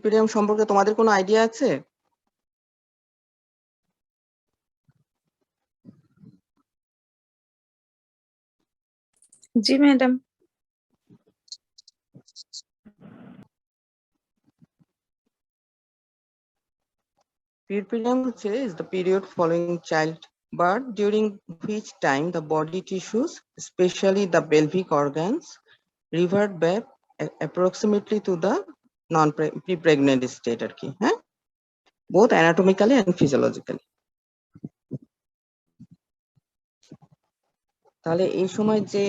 Period সম্পর্কে তোমাদের কোনো আইডিয়া আছে? জি madam. Puerperium is the period following childbirth during which time the body tissues, especially the pelvic organs, revert back approximately to the pre-pregnant state আর কি, হ্যাঁ, both anatomically and physiologically. তাহলে এই সময় যে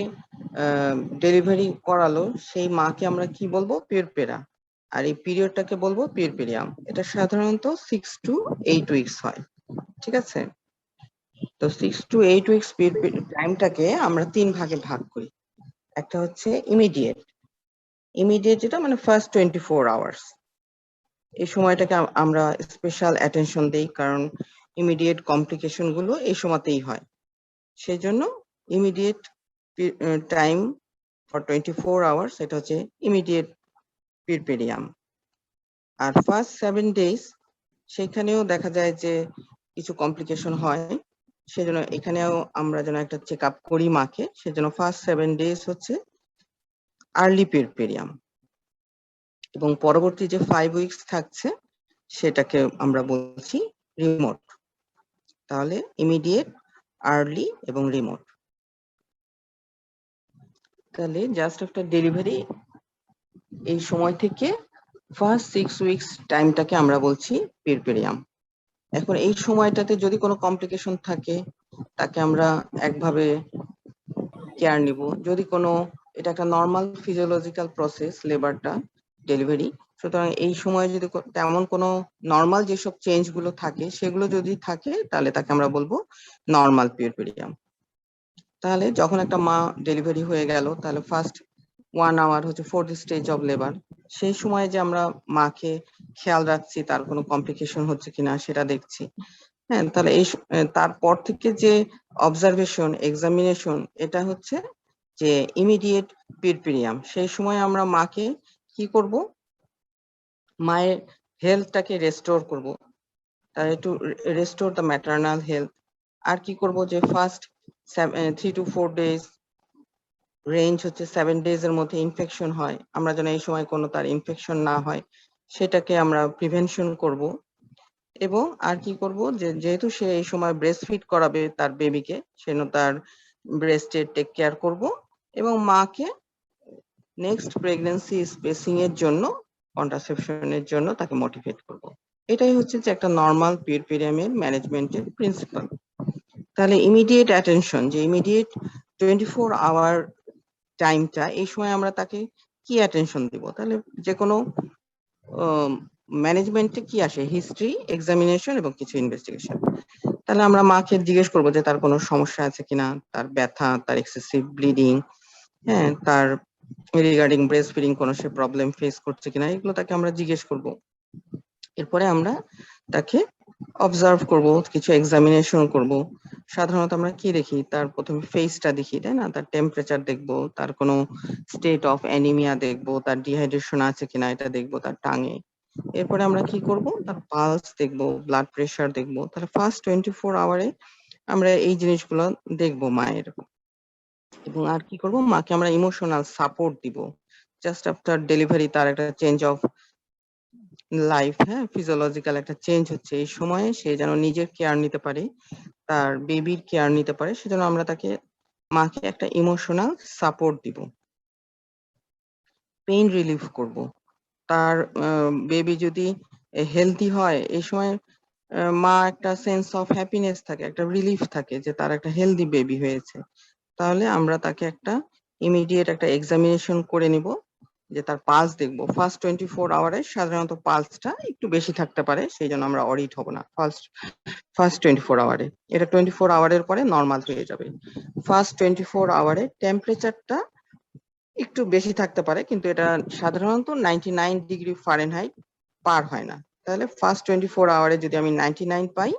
ডেলিভারি করালো সেই মাকে আমরা কি বলবো? পিউরপেরা। আর এই পিরিয়ডটাকে বলবো পিউরপেরিয়াম। এটা সাধারণত 6 to 8 উইকস হয়, ঠিক আছে? তো 6 to 8 উইকস টাইমটাকে আমরা 3 ভাগে ভাগ করি। একটা হচ্ছে ইমিডিয়েট যেটা মানে ফার্স্ট 24 আওয়ার্স। এই সময়টাকে আমরা স্পেশাল অ্যাটেনশন দেই, কারণ ইমিডিয়েট কমপ্লিকেশন গুলো এই সময়তেই হয়। সেই জন্য ইমিডিয়েট টাইম ফর 24 আওয়ার্স এটা হচ্ছে ইমিডিয়েট পিউরপেরিয়াম। আর ফার্স্ট 7 ডেজ সেখানেও দেখা যায় যে কিছু কমপ্লিকেশন হয়, সেজন্য এখানেও আমরা যেন একটা চেক আপ করি মাকে, সেজন্য ফার্স্ট 7 ডেজ হচ্ছে আর্লি পিউরপেরিয়াম, এবং পরবর্তী যে 5 উইকস থাকছে সেটাকে আমরা বলছি রিমোট। তাহলে ইমিডিয়েট, আর্লি এবং রিমোট। তাহলে জাস্ট আফটার ডেলিভারি এই সময় থেকে ফার্স্ট 6 উইকস টাইমটাকে আমরা বলছি পিউরপেরিয়াম। এখন এই সময়টাতে যদি কোনো কমপ্লিকেশন থাকে তাকে আমরা একভাবে কেয়ার নিব। যদি কোনো, এটা একটা নর্মাল ফিজিওলজিক্যাল প্রসেস লেবারটা, ডেলিভারি, সুতরাং এই সময় যদি তেমন কোনো নর্মাল যেসব চেঞ্জ গুলো থাকে সেগুলো যদি থাকে তাহলে তাকে আমরা বলবো নর্মাল পিউরপেরিয়াম। তাহলে যখন একটা মা ডেলিভারি হয়ে গেল তাহলে ফার্স্ট 1 আওয়ার হচ্ছে ফোর্থ স্টেজ অফ লেবার। সেই সময় যে আমরা মাকে খেয়াল রাখছি তার কোনো কমপ্লিকেশন হচ্ছে কিনা সেটা দেখছি, হ্যাঁ। তাহলে এই তারপর থেকে যে অবজারভেশন, এক্সামিনেশন, এটা হচ্ছে যে ইমিডিয়েট পিউরপেরিয়াম। সেই সময় আমরা মাকে কি করব? মায়ের হেলথটাকে রেস্টোর করব, তার একটু রেস্টোর দ্য ম্যাটারনাল হেলথ। আর কি করব? যে ফার্স্ট 3 to 4 ডেজ রেঞ্জ হচ্ছে 7 ডেজ এর মধ্যে ইনফেকশন হয়, আমরা যেন এই সময় কোনো তার ইনফেকশন না হয় সেটাকে আমরা প্রিভেনশন করব। এবং আর কি করব? যে যেহেতু সে এই সময় ব্রেস্ট ফিড করাবে তার বেবিকে, সেজন্য তার ব্রেস্টের টেক কেয়ার করব, এবং মাকে নেক্সট প্রেগন্যান্সি স্পেসিং এর জন্য, কন্ট্রাসেপশনের জন্য তাকে মোটিভেট করব। এটাই হচ্ছে যে একটা নর্মাল পিউরপেরিয়ামের ম্যানেজমেন্টের প্রিন্সিপাল। তাহলে ইমিডিয়েট অ্যাটেনশন, যে ইমিডিয়েট 24 আওয়ার টাইমটা, এই সময় আমরা তাকে কি অ্যাটেনশন দিব? তাহলে যে কোনো ম্যানেজমেন্টে কি আসে? হিস্ট্রি, এক্সামিনেশন এবং কিছু ইনভেস্টিগেশন। তাহলে আমরা মাকে জিজ্ঞেস করবো যে তার কোনো সমস্যা আছে কিনা, তার ব্যথা, তার এক্সেসিভ ব্লিডিং, হ্যাঁ, তার রিগার্ডিং ব্রেস্ট ফিডিং কোনো সে প্রবলেম ফেস করছে কিনা, এগুলো তাকে আমরা জিজ্ঞেস করব। এরপরে আমরা তাকে অবজার্ভ করব, কিছু এক্সামিনেশন করব। সাধারণত আমরা কি দেখি? তার প্রথমে ফেসটা দেখি, তাই না? তার টেম্পারেচার দেখব, তার কোনো স্টেট অফ অ্যানিমিয়া দেখব, তার ডিহাইড্রেশন আছে কিনা এটা দেখব তার টাঙে। এরপরে আমরা কি করব? তার পালস দেখব, ব্লাড প্রেশার দেখব। তাহলে ফার্স্ট 24 আওয়ারে আমরা এই জিনিসগুলো দেখব মায়ের। এবং আর কি করব? মাকে আমরা ইমোশনাল সাপোর্ট দিব। জাস্ট আফটার ডেলিভারি তার একটা চেঞ্জ অফ লাইফ, হ্যাঁ, ফিজিওলজিক্যাল একটা চেঞ্জ হচ্ছে, এই সময়ে সে যেন নিজের কেয়ার নিতে পারে, তার বেবির কেয়ার নিতে পারে, সেজন্য আমরা তাকে, মাকে একটা ইমোশনাল সাপোর্ট দিব। পেইন রিলিফ করব। তার বেবি যদি হেলদি হয় এই সময় মা একটা সেন্স অফ হ্যাপিনেস থাকে, একটা রিলিফ থাকে যে তার একটা হেলদি বেবি হয়েছে। তাহলে আমরা তাকে একটা ইমিডিয়েট একটা এক্সামিনেশন করে নিব, যে তার পালস দেখবো। ফার্স্ট 24 আওয়ারে সাধারণত পালসটা একটু বেশি থাকতে পারে, সেই জন্য আমরা অডিট হব না ফার্স্ট 24 আওয়ারে। এটা 24 আওয়ারের পরে নর্মাল হয়ে যাবে। ফার্স্ট 24 আওয়ারে টেম্পারেচারটা একটু বেশি থাকতে পারে, কিন্তু এটা সাধারণত 99 ডিগ্রি ফারেনহাইট পার হয় না। তাহলে ফার্স্ট 24 আওয়ারে যদি আমি 99 পাই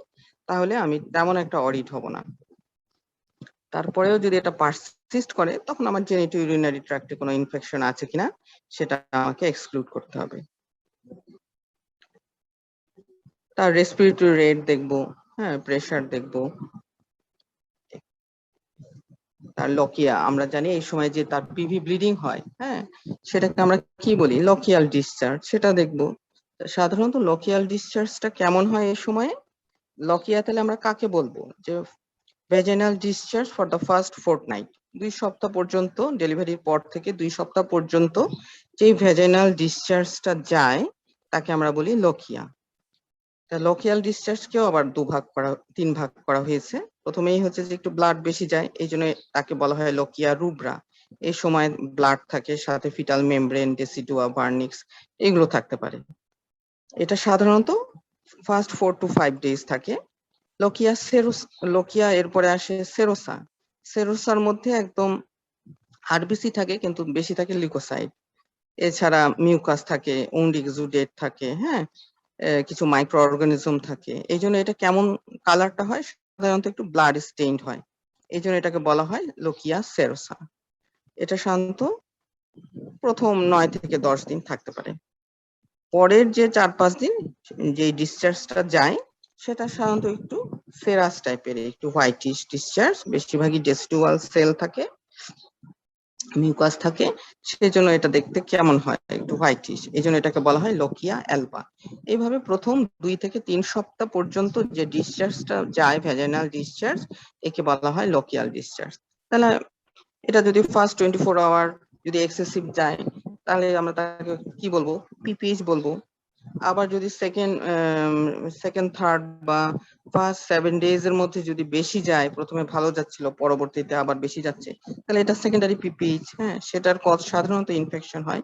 তাহলে আমি তেমন একটা অডিট হব না। তারপরেও যদি এটা পারসিস্ট করে তখন আমার জেনিটো ইউরিনারি ট্র্যাক্টে কোনো ইনফেকশন আছে কিনা সেটা আমাকে এক্সক্লুড করতে হবে। তার রেসপিরেটরি রেট দেখবো, হ্যাঁ, প্রেসার দেখবো, তার লকিয়া, আমরা জানি এই সময় যে তার পিভি ব্লিডিং হয়, হ্যাঁ, সেটাকে আমরা কি বলি, লকিয়াল ডিসচার্জ, সেটা দেখবো। সাধারণত লকিয়াল ডিসচার্জটা কেমন হয় এই সময়ে? লকিয়া তাহলে আমরা কাকে বলবো, যে vaginal discharge for the first fortnight, 2 সপ্তাহ পর্যন্ত, ডেলিভারির পর থেকে 2 সপ্তাহ পর্যন্ত যে ভ্যাজাইনাল ডিসচার্জটা যায় তাকে আমরা বলি লকিয়া। লকিয়াল ডিসচার্জকেও আবার 3 ভাগ করা হয়েছে। প্রথমেই হচ্ছে যে একটু ব্লাড বেশি যায়, এই জন্য তাকে বলা হয় লকিয়া রুব্রা। এই সময় ব্লাড থাকে, সাথে ফিটাল মেমব্রেন, ডেসিডুয়া, ভার্নিক্স এগুলো থাকতে পারে। এটা সাধারণত ফার্স্ট 4 to 5 ডেজ থাকে। লকিয়া এরপরে আসে সেরোসা। সেরোসার মধ্যে একদম আরবিসি থাকে, কিন্তু বেশি থাকে লিউকোসাইট। এছাড়া মিউকাস থাকে, উন্ড এক্সুডেট থাকে, হ্যাঁ, কিছু মাইক্রো অর্গানিজম থাকে। এই জন্য এটা কেমন কালারটা হয়, সাধারণত একটু ব্লাড স্টেইনড হয়। এই জন্য এটাকে বলা হয় লোকিয়া সেরোসা। এটা সাধারণত প্রথম 9 থেকে 10 দিন থাকতে পারে। পরের যে 4-5 দিন যে ডিসচার্জটা যায় সেটা সাধারণত একটু সেরাস টাইপের, একটু হোয়াইটিশ ডিসচার্জ, বেশিরভাগই ডেসিডুয়াল সেল থাকে, মিউকাস থাকে, সেজন্য এটা দেখতে কেমন হয়, একটু হোয়াইটিশ, এই জন্য এটাকে বলা হয় লোকিয়া অ্যালবা। এইভাবে প্রথম 2 থেকে 3 সপ্তাহ পর্যন্ত যে ডিসচার্জটা যায়, ভ্যাজাইনাল ডিসচার্জ, একে বলা হয় লোকিয়াল ডিসচার্জ। তাহলে এটা যদি ফার্স্ট 24 আওয়ার যদি এক্সেসিভ যায়, তাহলে আমরা তাকে কি বলবো, পিপিএইচ বলবো। আবার যদি সেকেন্ড থার্ড বা ফার্স্ট 7 ডেজ এর মধ্যে যদি বেশি যায়, প্রথমে ভালো যাচ্ছিল, পরবর্তীতে আবার বেশি যাচ্ছে, তাহলে এটা সেকেন্ডারি পিপিএইচ, হ্যাঁ, সেটার কজ সাধারণত ইনফেকশন হয়।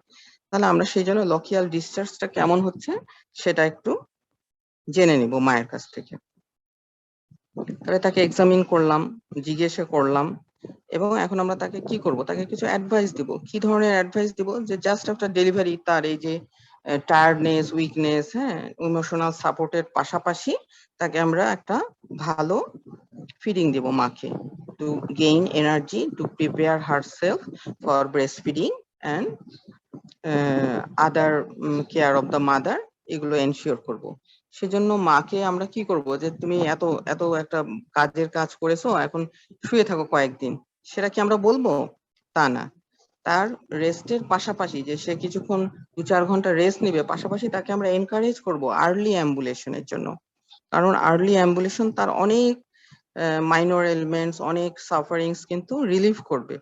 তাহলে আমরা সেই জন্য লকিয়াল ডিসচার্জটা কেমন হচ্ছে সেটা একটু জেনে নিব মায়ের কাছ থেকে। তাহলে তাকে এক্সামিন করলাম, জিজ্ঞাসা করলাম, এবং এখন আমরা তাকে কি করব, তাকে কিছু অ্যাডভাইস দিব। কি ধরনের অ্যাডভাইস দিব? যে জাস্ট আফটার ডেলিভারি তার এই যে টায়ার্ডনেস, উইকনেস, হ্যাঁ, ইমোশনাল সাপোর্টের পাশাপাশি তাকে আমরা একটা ভালো ফিডিং দেব মাকে, to gain energy to prepare herself for breast feeding and other care of the mother, এগুলো এনশিওর করব। সেজন্য মাকে আমরা কি করব, যে তুমি এত এত একটা কাজ করেছো, এখন শুয়ে থাকো কয়েকদিন, সেটা কি আমরা বলবো? তা না। তার রেস্টের পাশাপাশি, যে সে কিছুক্ষণ 2-4 ঘন্টা রেস্ট নিবে, পাশাপাশি তাকে আমরা এনকারেজ করব আর্লি অ্যাম্বুলেশনের জন্য। কারণ আর্লি অ্যাম্বুলেশন তার অনেক মাইনর এলিমেন্টস, অনেক সাফারিংস কিন্তু রিলিভ করবে।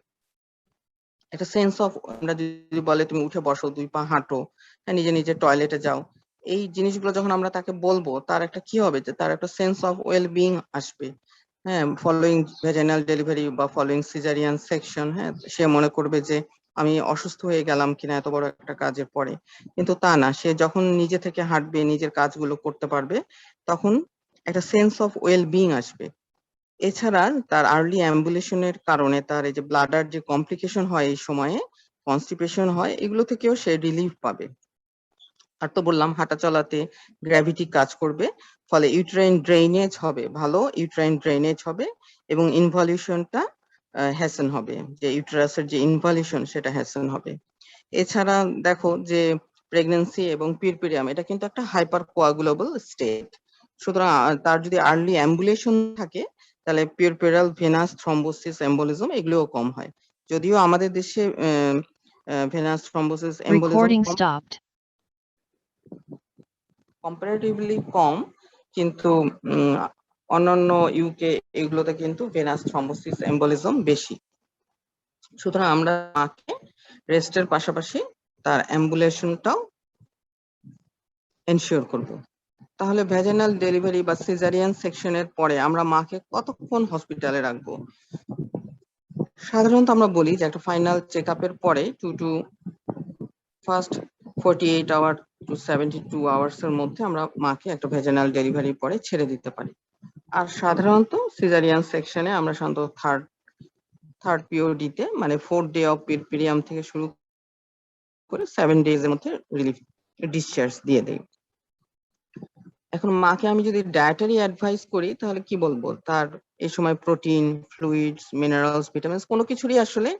একটা সেন্স অফ, আমরা যদি বলে তুমি উঠে বসো, 2 পা হাঁটো, হ্যাঁ, নিজে নিজে টয়লেটে যাও, এই জিনিসগুলো যখন আমরা তাকে বলবো, তার একটা কি হবে, যে তার একটা সেন্স অফ ওয়েল বিং আসবে। হ্যাঁ, ফলোইং ভ্যাজাইনাল ডেলিভারি বা ফলোইং সিজারিয়ান সেকশন, হ্যাঁ, সে মনে করবে যে আমি অসুস্থ হয়ে গেলাম কিনা এত বড় একটা কাজের পরে। কিন্তু তা না, সে যখন নিজে থেকে হাঁটবে, নিজের কাজগুলো করতে পারবে, তখন একটা সেন্স অফ ওয়েল বিং আসবে। এছাড়া তার আর্লি অ্যাম্বুলেশনের কারণে তার এই যে ব্লাডার যে কমপ্লিকেশন হয় এই সময়ে, কনস্টিপেশন হয়, এগুলো থেকেও সে রিলিফ পাবে। আর তো বললাম হাঁটা চলাতে গ্র্যাভিটি কাজ করবে, ফলে ইউট্রাইন ড্রেনেজ হবে, ভালো ইউট্রাইন ড্রেনেজ হবে, এবং ইনভলিউশনটা হ্যাসেন হবে, যে ইউটেরাসের যে ইনভলিউশন সেটা হ্যাসেন হবে। এছাড়া দেখো যে প্রেগন্যান্সি এবং পিরপিরিয়াম, এটা কিন্তু একটা হাইপার কোয়াগুলেবল স্টেট। সুতরাং তার যদি আর্লি অ্যাম্বুলেশন থাকে, তাহলে পিউরপেরাল ভেনাস থ্রম্বোসিস এম্বোলিজম এগুলোও কম হয়। যদিও আমাদের দেশে venous thrombosis embolism Recording stopped. Comparatively কম, কিন্তু অন্যান্য ইউকে এগুলোতে কিন্তু ভেনাস থ্রম্বোসিস এম্বোলিজম বেশি। সুতরাং আমরা মাকে রেস্টের পাশাপাশি তার অ্যাম্বুলেশনটাও এনশিওর করব। তাহলে ভ্যাজাইনাল ডেলিভারি বা সিজারিয়ান সেকশনের পরে আমরা মাকে কতক্ষণ হসপিটালে রাখবো? সাধারণত আমরা বলি যে একটা ফাইনাল চেক আপের পরে ফার্স্ট 48 আওয়ার টু 72 আওয়ার্স এর মধ্যে আমরা মাকে একটা ভ্যাজাইনাল ডেলিভারি পরে ছেড়ে দিতে পারি। আর সাধারণত সিজারিয়ান সেকশনে আমরা সাধারণত থার্ড পিওডিতে, মানে 4th ডে অফ পিরিয়াম থেকে শুরু করে 7 ডেজ এর মধ্যে রিলিফ ডিসচার্জ দিয়ে দেই। এখন মাকে আমি যদি ডায়েটারি অ্যাডভাইস করি, তাহলে কি বলবো, তার এই সময় প্রোটিন, ফ্লুইডস, মিনারেলস, ভিটামিনস কোনো কিছুরই আসলে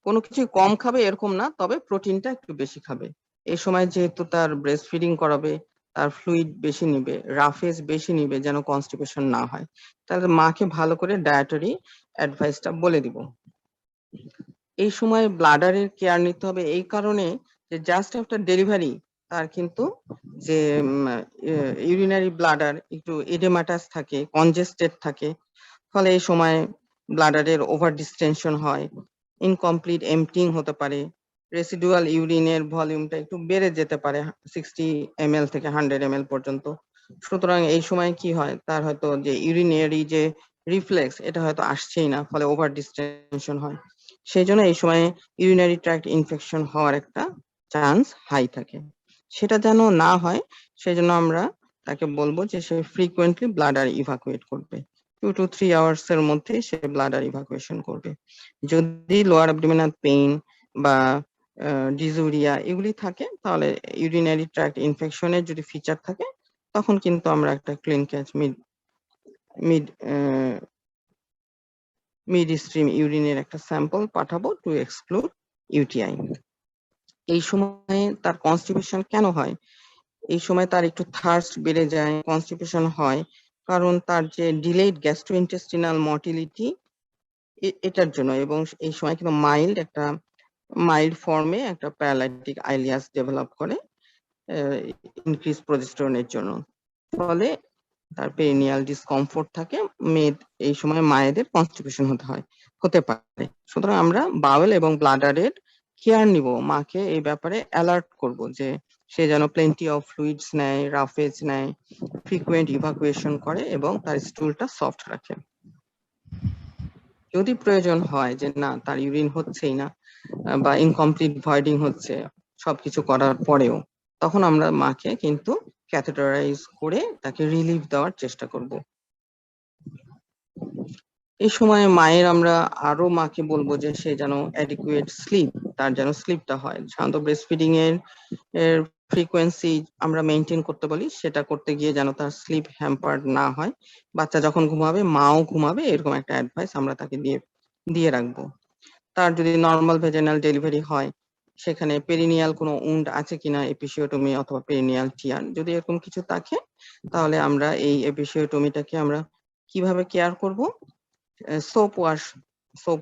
কোনো কিছু কম খাবে এরকম না, তবে প্রোটিনটা একটু বেশি খাবে। এই সময় যেহেতু তার ব্রেস্ট ফিডিং করাবে, তার ফ্লুইড বেশি নিবে, রাফেজ বেশি নিবে, যেন কনস্টিপেশন না হয়। তাহলে মাকে ভালো করে ডায়েটারি অ্যাডভাইসটা বলে দিব। এই সময় ব্লাডারের কেয়ার নিতে হবে এই কারণে যে জাস্ট আফটার ডেলিভারি তার কিন্তু যে ইউরিনারি ব্লাডার একটু এডেমাটাস থাকে, কনজেস্টেড থাকে, ফলে এই সময় ব্লাডারের ওভার ডিস্টেনশন হয়, ইনকমপ্লিট এমপ্টিং হতে পারে, রেসিডুয়াল ইউরিনের ভলিউমটা একটু বেড়ে যেতে পারে 60 ml থেকে 100 ml পর্যন্ত। সুতরাং এই সময় কি হয়, তার হয়তো যে ইউরিনারি যে রিফ্লেক্স এটা হয়তো আসছেই না, ফলে ওভার ডিস্টেনশন হয়। সেই জন্য এই সময় ইউরিনারি ট্র্যাক্ট ইনফেকশন হওয়ার একটা চান্স হাই থাকে। সেটা যেন না হয় সেই জন্য আমরা তাকে বলবো যে সে ফ্রিকোয়েন্টলি ব্লাডার ইভাকুয়েট করবে, 2 to 3 hours এর মধ্যে সে ব্লাডার ইভাকুয়েশন করবে। যদি লোয়ার অ্যাবডোমিনাল পেইন বা ডিজুরিয়া এগুলি থাকে, তাহলে ইউরিনারি ট্র্যাক্ট ইনফেকশনের যদি ফিচার থাকে, তখন কিন্তু আমরা একটা ক্লিন ক্যাচ মিড স্ট্রিম ইউরিনের একটা স্যাম্পল পাঠাবো টু এক্সক্লুড ইউটিআই। এই সময়ে তার কনস্টিপেশন কেন হয়? এই সময় তার একটু থার্স্ট বেড়ে যায়, কনস্টিপেশন হয়, কারণ তার যে ডিলেড গ্যাস্ট্রোইন্টেস্টিনাল মটিলিটি এটার জন্য। এবং এই সময় কিন্তু মাইল্ড ফর্মে একটা প্যারালাইটিক আইলিয়াস ডেভেলপ করে ইনক্রিজ প্রজেস্টেরনের জন্য, ফলে তার পেরিনিয়াল ডিসকমফোর্ট থাকে, এই সময় মায়েদের কনস্টিপেশন হতে পারে। সুতরাং আমরা বাউল এবং ব্লাডারের কেয়ার নিব, মাকে এই ব্যাপারে অ্যালার্ট করব যে সে যেন প্লেন্টি অফ ফ্লুইডস নেয়, রাফেজ নেয়, ফ্রিকুয়েন্ট ইভাকুয়েশন করে এবং তার স্টুলটা সফট রাখে। যদি প্রয়োজন হয় যে না তার ইউরিন হচ্ছেই না বা ইনকমপ্লিট ভয়েডিং হচ্ছে সবকিছু করার পরেও, তখন আমরা মাকে কিন্তু ক্যাথেটারাইজ করে তাকে রিলিফ দেওয়ার চেষ্টা করব। এই সময় মায়ের আমরা আরো মাকে বলবো যে সে যেন অ্যাডিকুয়েট স্লিপ, তার যেন স্লিপটা হয়। সাধারণত ব্রেস্ট ফিডিং এর ফ্রিকোয়েন্সি আমরা মেনটেন করতে বলি, সেটা করতে গিয়ে যেন তার স্লিপ হ্যাম্পার্ড না হয়। বাচ্চা যখন ঘুমাবে মাও ঘুমাবে, এরকম একটা অ্যাডভাইস আমরা তাকে দিয়ে রাখবো। তার যদি নর্মাল ভেজাইনাল ডেলিভারি হয়, সেখানে পেরিনিয়াল কোনো উন্ড আছে কিনা, এপিসিওটমি অথবা পেরিনিয়াল টিয়ার, যদি এরকম কিছু থাকে, তাহলে আমরা এই এপিসিওটমিটাকে আমরা কিভাবে কেয়ার করব? সোপ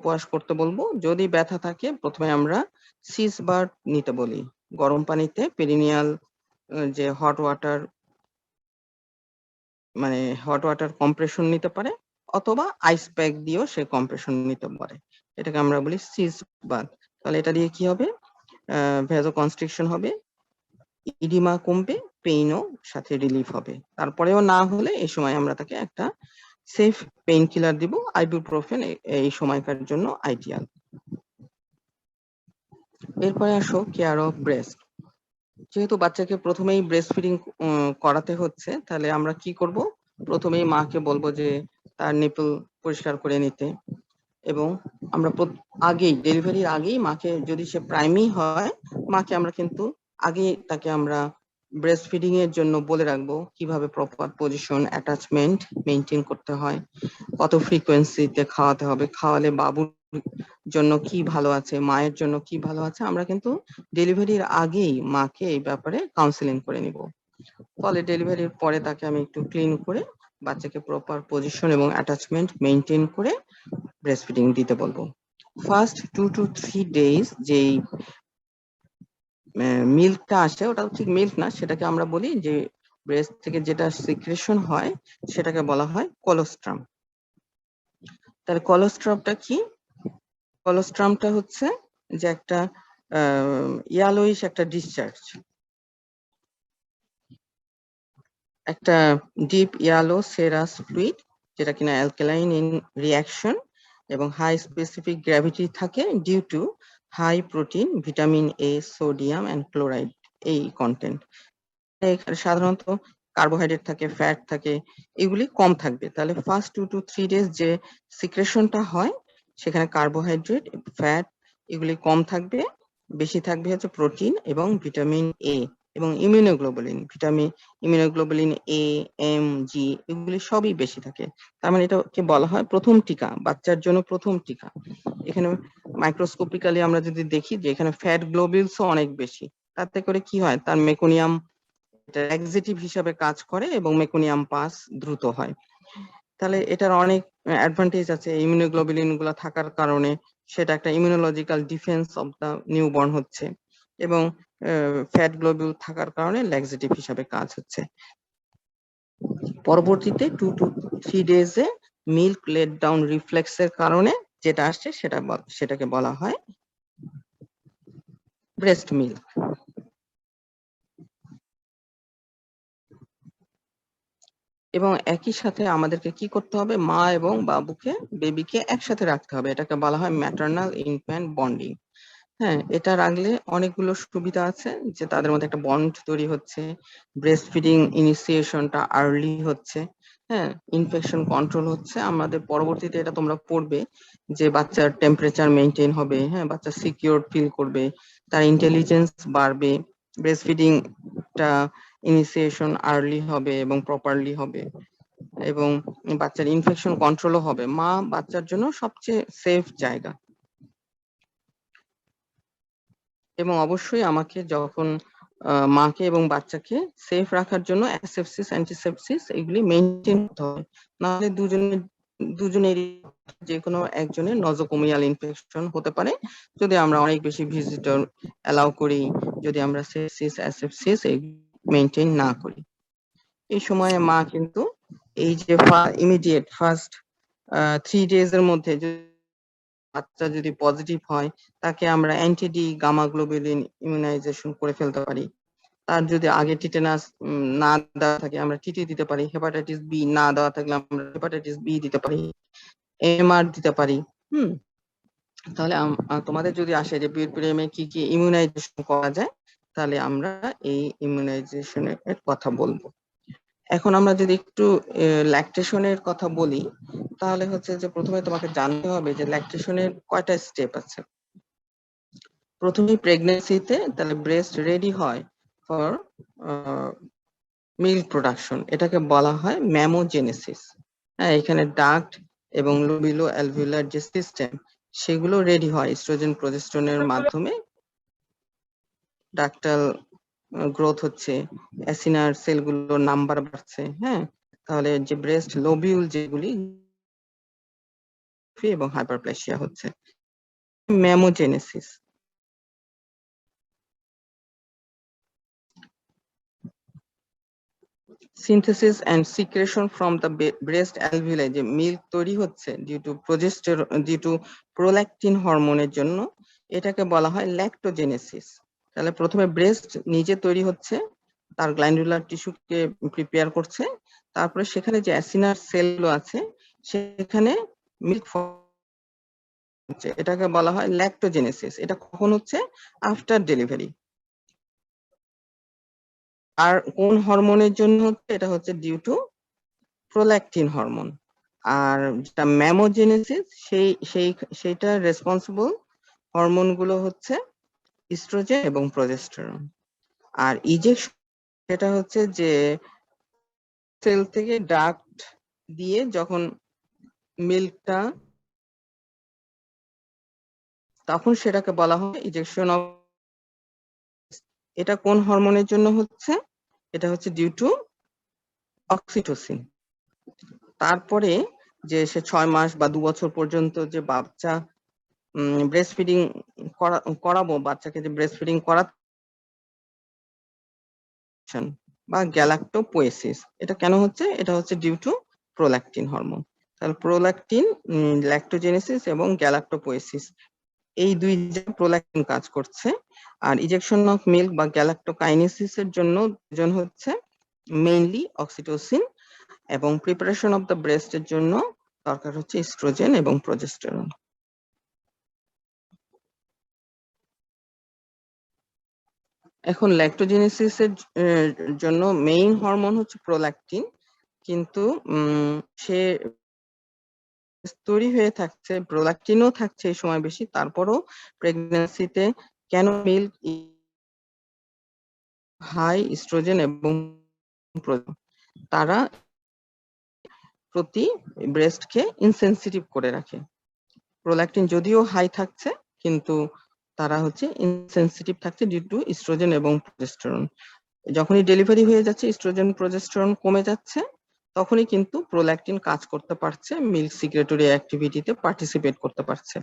ওয়াশ করতে বলবো। যদি ব্যথা থাকে প্রথমে আমরা সিস বাথ নিতে বলি, গরম পানিতে পেরিনিয়াল যে হট ওয়াটার কম্প্রেশন নিতে পারে, অথবা আইস প্যাক দিয়েও সে কম্প্রেশন নিতে পারে, এটাকে আমরা বলি সিস বাথ। তাহলে এটা দিয়ে কি হবে, ভ্যাসো কনস্ট্রিকশন হবে, ইডিমা কমবে, পেইনও সাথে রিলিফ হবে। তারপরেও না হলে এই সময় আমরা তাকে একটা সেফ পেইন কিলার দিব, আইবুপ্রোফেন এই সময়কার জন্য আইডিয়াল। এরপরে আসো কেয়ার অফ ব্রেস্ট। যেহেতু বাচ্চাকে প্রথমেই ব্রেস্ট ফিডিং করাতে হচ্ছে, তাহলে আমরা কি করব, প্রথমেই মাকে বলবো যে তার নিপল পরিষ্কার করে নিতে, এবং আমরা আগেই ডেলিভারির আগেই মাকে, যদি সে প্রাইমি হয়, মাকে আমরা কিন্তু আগেই তাকে আমরা ব্রেস্ট ফিডিং এর জন্য বলে রাখবো কিভাবে প্রপার পজিশন, অ্যাটাচমেন্ট মেনটেন করতে হয়, কত ফ্রিকোয়েন্সিতে খাওয়াতে হবে, খাওয়ালে বাবুর জন্য কি ভালো আছে, মায়ের জন্য কি ভালো আছে, আমরা কিন্তু ডেলিভারির আগেই মাকে এই ব্যাপারে কাউন্সিলিং করে নিব। ফলে ডেলিভারির পরে তাকে আমি একটু ক্লিন করে বাচ্চাকে প্রপার পজিশন এবং অ্যাটাচমেন্ট মেনটেন করে ব্রেস্ট ফিডিং দিতে বলবো। ফার্স্ট 2 to 3 days যেই মিল্কটা আসে, ওটা ঠিক মিল্ক না, সেটাকে আমরা বলি যে ব্রেস্ট থেকে যেটা সিক্রেশন হয় সেটাকে বলা হয় কোলোস্ট্রাম। তাহলে কোলোস্ট্রামটা কি? কোলোস্ট্রামটা হচ্ছে যে একটা ইয়ালোইশ একটা ডিসচার্জ, একটা ডিপ ইয়ালো সেরাস ফ্লুইড, যেটা কিনা অ্যালকালাইন ইন রিঅ্যাকশন এবং হাই স্পেসিফিক গ্র্যাভিটি থাকে due to high protein, vitamin A, sodium and chloride এই কন্টেন্ট। সাধারণত কার্বোহাইড্রেট থাকে, ফ্যাট থাকে, এগুলি কম থাকবে। তাহলে ফার্স্ট 2 to 3 days যে সিক্রেশনটা হয় সেখানে কার্বোহাইড্রেট, ফ্যাট এগুলি কম থাকবে, বেশি থাকবে হচ্ছে প্রোটিন এবং ভিটামিন এ এবং ইমিউনোগ্লোবুলিন এ, এম, জি এগুলি সবই বেশি থাকে। তার মানে এটাকে বলা হয় প্রথম টিকা, বাচ্চার জন্য প্রথম টিকা। এখানে মাইক্রোস্কোপিক্যালি আমরা যদি দেখি যে এখানে ফ্যাট গ্লোবিউলসও অনেক বেশি, তাতে করে কি হয়, তার মেকোনিয়াম ল্যাক্সেটিভ হিসাবে কাজ করে এবং মেকোনিয়াম পাস দ্রুত হয়। তাহলে এটার অনেক অ্যাডভান্টেজ আছে। ইমিউনোগ্লোবুলিন গুলা থাকার কারণে সেটা একটা immunological defence of the newborn হচ্ছে, এবং ফ্যাট গ্লোবিউল থাকার কারণে ল্যাক্সেটিভ হিসাবে কাজ হচ্ছে। পরবর্তীতে 2 to 3 ডেজে মিল্ক লেট ডাউন রিফ্লেক্সের কারণে যেটা আসছে সেটাকে বলা হয় ব্রেস্ট মিল্ক। এবং একই সাথে আমাদেরকে কি করতে হবে, মা এবং বাবুকে, বেবিকে একসাথে রাখতে হবে। এটাকে বলা হয় ম্যাটারনাল ইনফ্যান্ট বন্ডিং। হ্যাঁ, এটা রাখলে অনেকগুলো সুবিধা আছে, যে তাদের মধ্যে একটা বন্ড তৈরি হচ্ছে, ব্রেস্ট ফিডিং ইনিশিয়েশনটা আর্লি হচ্ছে, হ্যাঁ, ইনফেকশন কন্ট্রোল হচ্ছে। আমাদের পরবর্তীতে এটা তোমরা পড়বে যে বাচ্চার টেম্পারেচার মেনটেন হবে, হ্যাঁ, বাচ্চা সিকিউর ফিল করবে, তার ইন্টেলিজেন্স বাড়বে, ব্রেস্ট ফিডিংটা ইনিশিয়েশন আর্লি হবে এবং প্রপারলি হবে, এবং বাচ্চার ইনফেকশন কন্ট্রোলও হবে। মা বাচ্চার জন্য সবচেয়ে সেফ জায়গা। এবং অবশ্যই আমাকে যখন মাকে এবং বাচ্চাকে সেফ রাখার জন্য অ্যাসেপসিস, অ্যান্টিসেপসিস এগুলি মেনটেন করতে হবে, নাহলে দুজনেরই যে কোনো একজনের নজোকোমিয়াল ইনফেকশন হতে পারে যদি আমরা অনেক বেশি ভিজিটর অ্যালাউ করি, যদি আমরা সেপসিস, অ্যাসেপসিস মেনটেন না করি। এই সময়ে মা কিন্তু এই যে ইমিডিয়েট ফার্স্ট 3 ডেজ এর মধ্যে বাচ্চা যদি পজিটিভ হয়, তাকে আমরা অ্যান্টি-ডি গামা গ্লোবুলিন ইমিউনাইজেশন করে ফেলতে পারি। তার যদি আগে টিটেনাস না দেওয়া থাকে, আমরা টিটি দিতে পারি। হেপাটাইটিস বি না দেওয়া থাকলে আমরা হেপাটাইটিস বি দিতে পারি, এমআর দিতে পারি। তাহলে তোমাদের যদি আসে যে পিরিয়ডে কি কি ইমিউনাইজেশন করা যায়, তাহলে আমরা এই ইমিউনাইজেশনের কথা বলবো। এখন আমরা যদি একটু ল্যাকটেশনের কথা বলি, তাহলে হচ্ছে যে প্রথমে তোমাকে জানতে হবে যে ল্যাকটেশনের কয়টা স্টেপ আছে। প্রথমে প্রেগন্যান্সিতে তাহলে ব্রেস্ট রেডি হয় ফর মিল্ক প্রোডাকশন, এটাকে বলা হয় ম্যামোজেনেসিস। হ্যাঁ, এখানে ডাক্ট এবং লোবিলো অ্যালভিউলার যে সিস্টেম সেগুলো রেডি হয় ইস্ট্রোজেন প্রজেস্টেরনের মাধ্যমে। ডাক্টাল গ্রোথ হচ্ছে, অ্যাসিনার সেলগুলোর নাম্বার বাড়ছে, হ্যাঁ, তাহলে যে ব্রেস্ট লোবিউল যেগুলি এবং হাইপারপ্লেসিয়া হচ্ছে, mammogenesis. Synthesis and secretion from the breast alveoli, যে মিল্ক তৈরি হচ্ছে ডিউ টু প্রোল্যাকটিন হরমোনের জন্য, এটাকে বলা হয় ল্যাক্টোজেনেসিস। তাহলে প্রথমে ব্রেস্ট নিজে তৈরি হচ্ছে, তার গ্ল্যান্ডুলার টিস্যুকে প্রিপেয়ার করছে, তারপরে সেখানে যে অ্যাসিনার সেলগুলো আছে সেখানে মিল্ক হচ্ছে, এটাকে বলা হয় ল্যাক্টোজেনেসিস। এটা কখন হচ্ছে? After delivery. আর কোন হরমোনের জন্য হচ্ছে? এটা হচ্ছে ডিউ টু প্রোল্যাকটিন হরমোন। আর যেটা ম্যামোজেনেসিস সেইটা রেসপন্সিবল হরমোন গুলো হচ্ছে ইস্ট্রোজেন এবং প্রজেস্টেরন। আর ইজেকশন সেটা হচ্ছে যে সেল থেকে ডাক্ট দিয়ে যখন মিল্কটা, তখন সেটাকে বলা হয় ইজেকশন অফ। এটা কোন হরমোনের জন্য হচ্ছে? এটা হচ্ছে ডিউ টু অক্সিটোসিন। তারপরে যে সে 6 মাস বা 2 বছর পর্যন্ত যে বাচ্চা ব্রেস্ট ফিডিং করাবো, বাচ্চাকে যে ব্রেস্ট ফিডিং করা বা গ্যালাক্টোপোয়েসিস, এটা কেন হচ্ছে? এটা হচ্ছে ডিউ টু প্রোল্যাকটিন হরমোন। তাহলে প্রোল্যাকটিন, ল্যাক্টোজেনেসিস এবং গ্যালাক্টোপোয়েসিস, এই দুই প্রোল্যাকটিন কাজ করছে। আর ইজেকশন অফ মিল্ক বা গ্যালাক্টোকাইনেসিস এর জন্য হচ্ছে মেইনলি অক্সিটোসিন, এবং প্রিপারেশন অফ দ্য ব্রেস্ট এর জন্য দরকার হচ্ছে ইস্ট্রোজেন এবং প্রজেস্টেরন। এখন ল্যাক্টোজেনেসিস এর জন্য মেইন হরমোন হচ্ছে প্রোল্যাকটিন, কিন্তু সে তৈরি হয়ে থাকছে, প্রোল্যাকটিনও থাকছে এই সময় বেশি, তারপরও প্রেগন্যান্সিতে কেন মিল্ক হাই ইস্ট্রোজেন এবং তারা প্রতি ব্রেস্টকে ইনসেনসিটিভ করে রাখে। প্রোল্যাকটিন যদিও হাই থাকছে, কিন্তু তারা হচ্ছে ইনসেনসিটিভ থাকছে ডিউ টু ইস্ট্রোজেন এবং প্রজেস্টেরন। যখনই ডেলিভারি হয়ে যাচ্ছে, ইস্ট্রোজেন প্রজেস্টেরন কমে যাচ্ছে, তখনই কিন্তু প্রোল্যাকটিন কাজ করতে পারছে, মিল্ক সিক্রেটরি অ্যাক্টিভিটিতে পার্টিসিপেট করতে পারছে।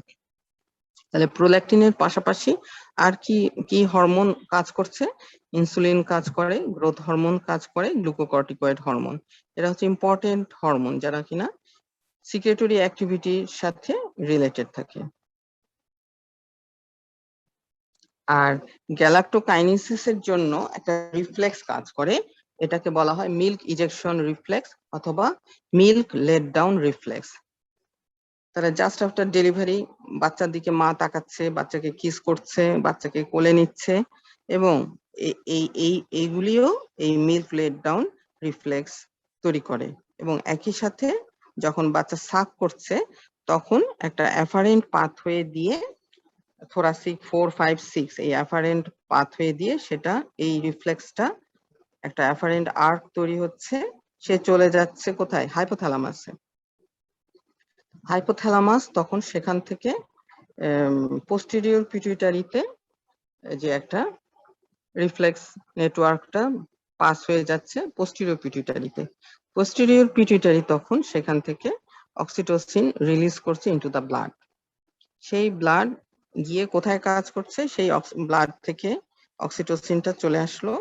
তাহলে প্রোল্যাকটিনের পাশাপাশি আর কি কি হরমোন কাজ করছে? ইনসুলিন কাজ করে, গ্রোথ হরমোন কাজ করে, গ্লুকোকর্টিকয়েড হরমোন। এরা হচ্ছে ইম্পর্টেন্ট হরমোন যারা কিনা সিক্রেটরি অ্যাক্টিভিটির সাথে রিলেটেড থাকে। আর গ্যালাক্টোকাইনেসিসের জন্য একটা রিফ্লেক্স কাজ করে, এটাকে বলা হয় মিল্ক ইজেকশন রিফ্লেক্স অথবা মিল্ক লেট ডাউন রিফ্লেক্স। তারা জাস্ট আফটার ডেলিভারি বাচ্চার দিকে মা তাকাচ্ছে, বাচ্চাকে কিস করছে, বাচ্চাকে কোলে নিচ্ছে, এবং এইগুলিও এই মিল্ক লেট ডাউন রিফ্লেক্স তৈরি করে। এবং একই সাথে যখন বাচ্চা সাক করছে, তখন একটা অ্যাফারেন্ট পাথওয়ে দিয়ে থোরাসিক 4, 5, 6 এই অ্যাফারেন্ট পাথওয়ে দিয়ে সেটা এই রিফ্লেক্সটা একটা অ্যাফারেন্ট আর্ক তৈরি হচ্ছে, সে চলে যাচ্ছে কোথায়? হাইপোথ্যালামাসে। হাইপোথ্যালামাস তখন সেখান থেকে পোস্টেরিয়র পিটুইটারিতে যে একটা রিফ্লেক্স নেটওয়ার্কটা পাস হয়ে যাচ্ছে পোস্টেরিয়র পিটুইটারিতে। পোস্টেরিয়র পিটুইটারি তখন সেখান থেকে অক্সিটোসিন রিলিজ করছে ইনটু দ্য ব্লাড। সেই ব্লাড গিয়ে কোথায় কাজ করছে? সেই ব্লাড থেকে অক্সিটোসিনটা চলে আসলো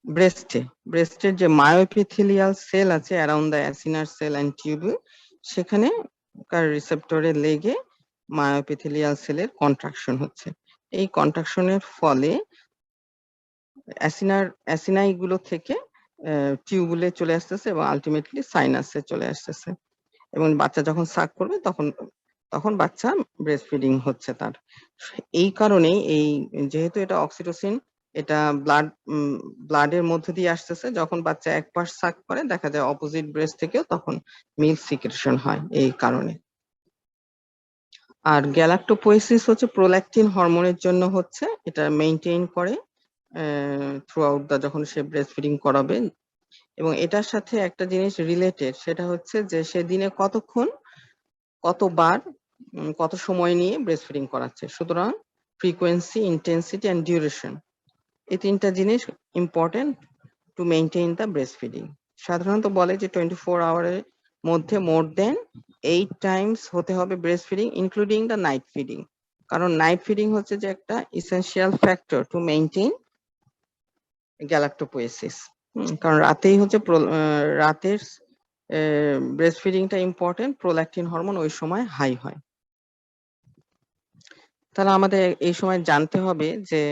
ব্রেস্টে। ব্রেস্টের যে মায়োএপিথেলিয়াল সেল আছে around the acinar cell and tubule, সেখানে রিসেপ্টরে লেগে মায়োএপিথেলিয়াল সেলের কন্ট্রাকশন হচ্ছে। এই কন্ট্রাকশনের ফলে অ্যাসিনাই গুলো থেকে টিউবুলে চলে আসতেছে এবং আলটিমেটলি সাইনাসে চলে আসতেছে। এবং বাচ্চা যখন সাক করবে তখন বাচ্চা ব্রেস্ট ফিডিং হচ্ছে তার। এই কারণেই যেহেতু এটা অক্সিটোসিন, এটা ব্লাডের মধ্যে দিয়ে আসতেছে, যখন বাচ্চা এক পাশ সাক করে দেখা যায় অপোজিট ব্রেস্ট থেকেও তখন মিল্ক সিক্রেশন হয় এই কারণে। আর গ্যালাক্টোপোয়েসিস হচ্ছে প্রোল্যাকটিন হরমোনের জন্য হচ্ছে, এটা মেইনটেইন করে থ্রু আউট দা যখন সে ব্রেস্ট ফিডিং করাবে। এবং এটার সাথে একটা জিনিস রিলেটেড, সেটা হচ্ছে যে সে দিনে কতক্ষণ, কতবার, কত সময় নিয়ে ব্রেস্ট ফিডিং করাচ্ছে। সুতরাং ফ্রিকোয়েন্সি, ইন্টেন্সিটি অ্যান্ড ডিউরেশন, এই তিনটা জিনিস important to maintain the breast feeding. সাধারণত বলে যে 24 আওয়ারের মধ্যে মোর দেন 8 টাইমস হতে হবে breast feeding, including the night feeding. কারণ নাইট ফিডিং হচ্ছে যে একটা ইসেনশিয়াল ফ্যাক্টর টু মেইনটেইন গ্যালাক্টোপোয়েসিস। কারণ রাতেই হচ্ছে রাতের ব্রেস্ট ফিডিংটা ইম্পর্টেন্ট, প্রোল্যাকটিন হরমোন ওই সময় হাই হয়। তাহলে আমাদের এই সময় জানতে হবে যে